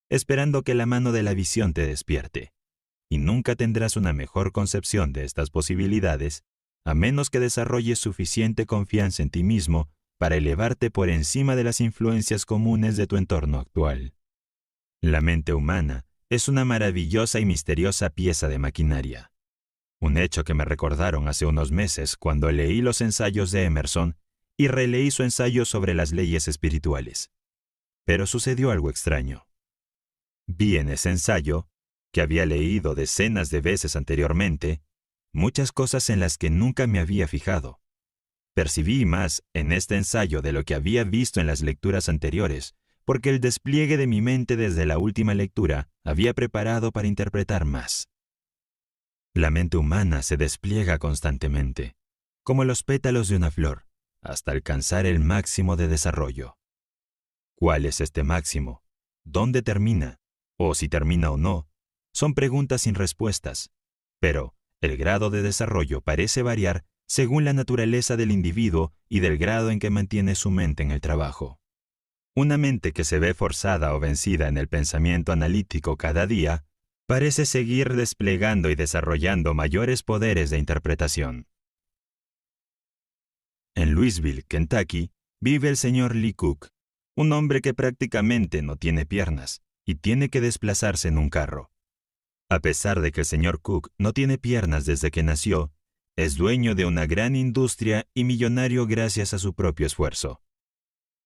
esperando que la mano de la visión te despierte. Y nunca tendrás una mejor concepción de estas posibilidades, a menos que desarrolles suficiente confianza en ti mismo para elevarte por encima de las influencias comunes de tu entorno actual. La mente humana es una maravillosa y misteriosa pieza de maquinaria. Un hecho que me recordaron hace unos meses cuando leí los ensayos de Emerson y releí su ensayo sobre las leyes espirituales. Pero sucedió algo extraño. Vi en ese ensayo, que había leído decenas de veces anteriormente, muchas cosas en las que nunca me había fijado. Percibí más en este ensayo de lo que había visto en las lecturas anteriores, porque el despliegue de mi mente desde la última lectura había preparado para interpretar más. La mente humana se despliega constantemente, como los pétalos de una flor, hasta alcanzar el máximo de desarrollo. ¿Cuál es este máximo? ¿Dónde termina? O si termina o no, son preguntas sin respuestas, pero el grado de desarrollo parece variar según la naturaleza del individuo y del grado en que mantiene su mente en el trabajo. Una mente que se ve forzada o vencida en el pensamiento analítico cada día, parece seguir desplegando y desarrollando mayores poderes de interpretación. En Louisville, Kentucky, vive el señor Lee Cook, un hombre que prácticamente no tiene piernas y tiene que desplazarse en un carro. A pesar de que el señor Cook no tiene piernas desde que nació, es dueño de una gran industria y millonario gracias a su propio esfuerzo.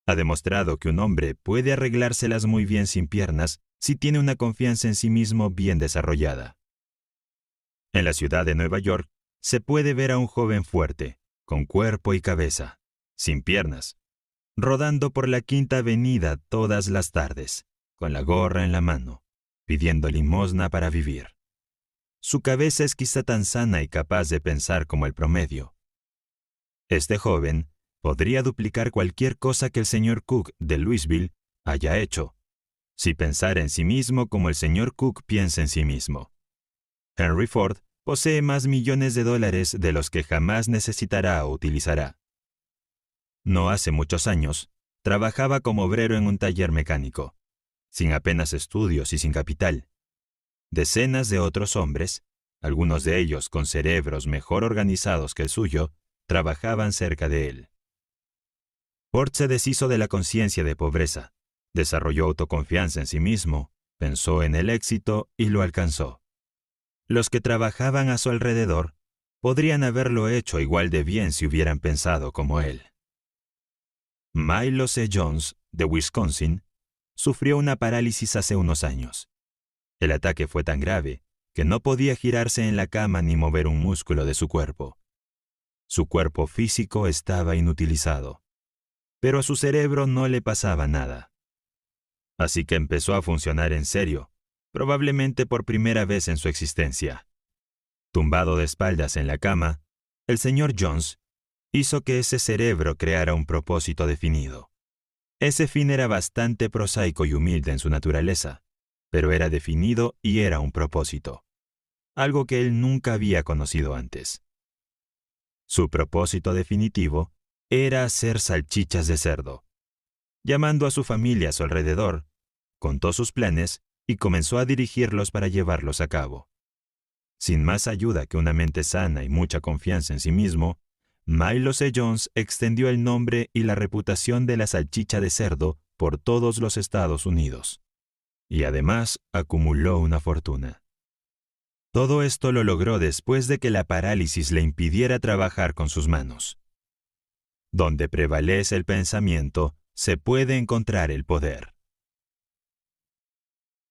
Ha demostrado que un hombre puede arreglárselas muy bien sin piernas si tiene una confianza en sí mismo bien desarrollada. En la ciudad de Nueva York se puede ver a un joven fuerte, con cuerpo y cabeza, sin piernas, rodando por la Quinta Avenida todas las tardes, con la gorra en la mano, pidiendo limosna para vivir. Su cabeza es quizá tan sana y capaz de pensar como el promedio. Este joven podría duplicar cualquier cosa que el señor Cook de Louisville haya hecho, si pensara en sí mismo como el señor Cook piensa en sí mismo. Henry Ford posee más millones de dólares de los que jamás necesitará o utilizará. No hace muchos años, trabajaba como obrero en un taller mecánico, sin apenas estudios y sin capital. Decenas de otros hombres, algunos de ellos con cerebros mejor organizados que el suyo, trabajaban cerca de él. Ford se deshizo de la conciencia de pobreza, desarrolló autoconfianza en sí mismo, pensó en el éxito y lo alcanzó. Los que trabajaban a su alrededor podrían haberlo hecho igual de bien si hubieran pensado como él. Milo C. Jones, de Wisconsin, sufrió una parálisis hace unos años. El ataque fue tan grave que no podía girarse en la cama ni mover un músculo de su cuerpo. Su cuerpo físico estaba inutilizado, pero a su cerebro no le pasaba nada. Así que empezó a funcionar en serio, probablemente por primera vez en su existencia. Tumbado de espaldas en la cama, el señor Jones hizo que ese cerebro creara un propósito definido. Ese fin era bastante prosaico y humilde en su naturaleza, pero era definido y era un propósito, algo que él nunca había conocido antes. Su propósito definitivo era hacer salchichas de cerdo. Llamando a su familia a su alrededor, contó sus planes y comenzó a dirigirlos para llevarlos a cabo. Sin más ayuda que una mente sana y mucha confianza en sí mismo, Milo C. Jones extendió el nombre y la reputación de la salchicha de cerdo por todos los Estados Unidos. Y además acumuló una fortuna. Todo esto lo logró después de que la parálisis le impidiera trabajar con sus manos. Donde prevalece el pensamiento, se puede encontrar el poder.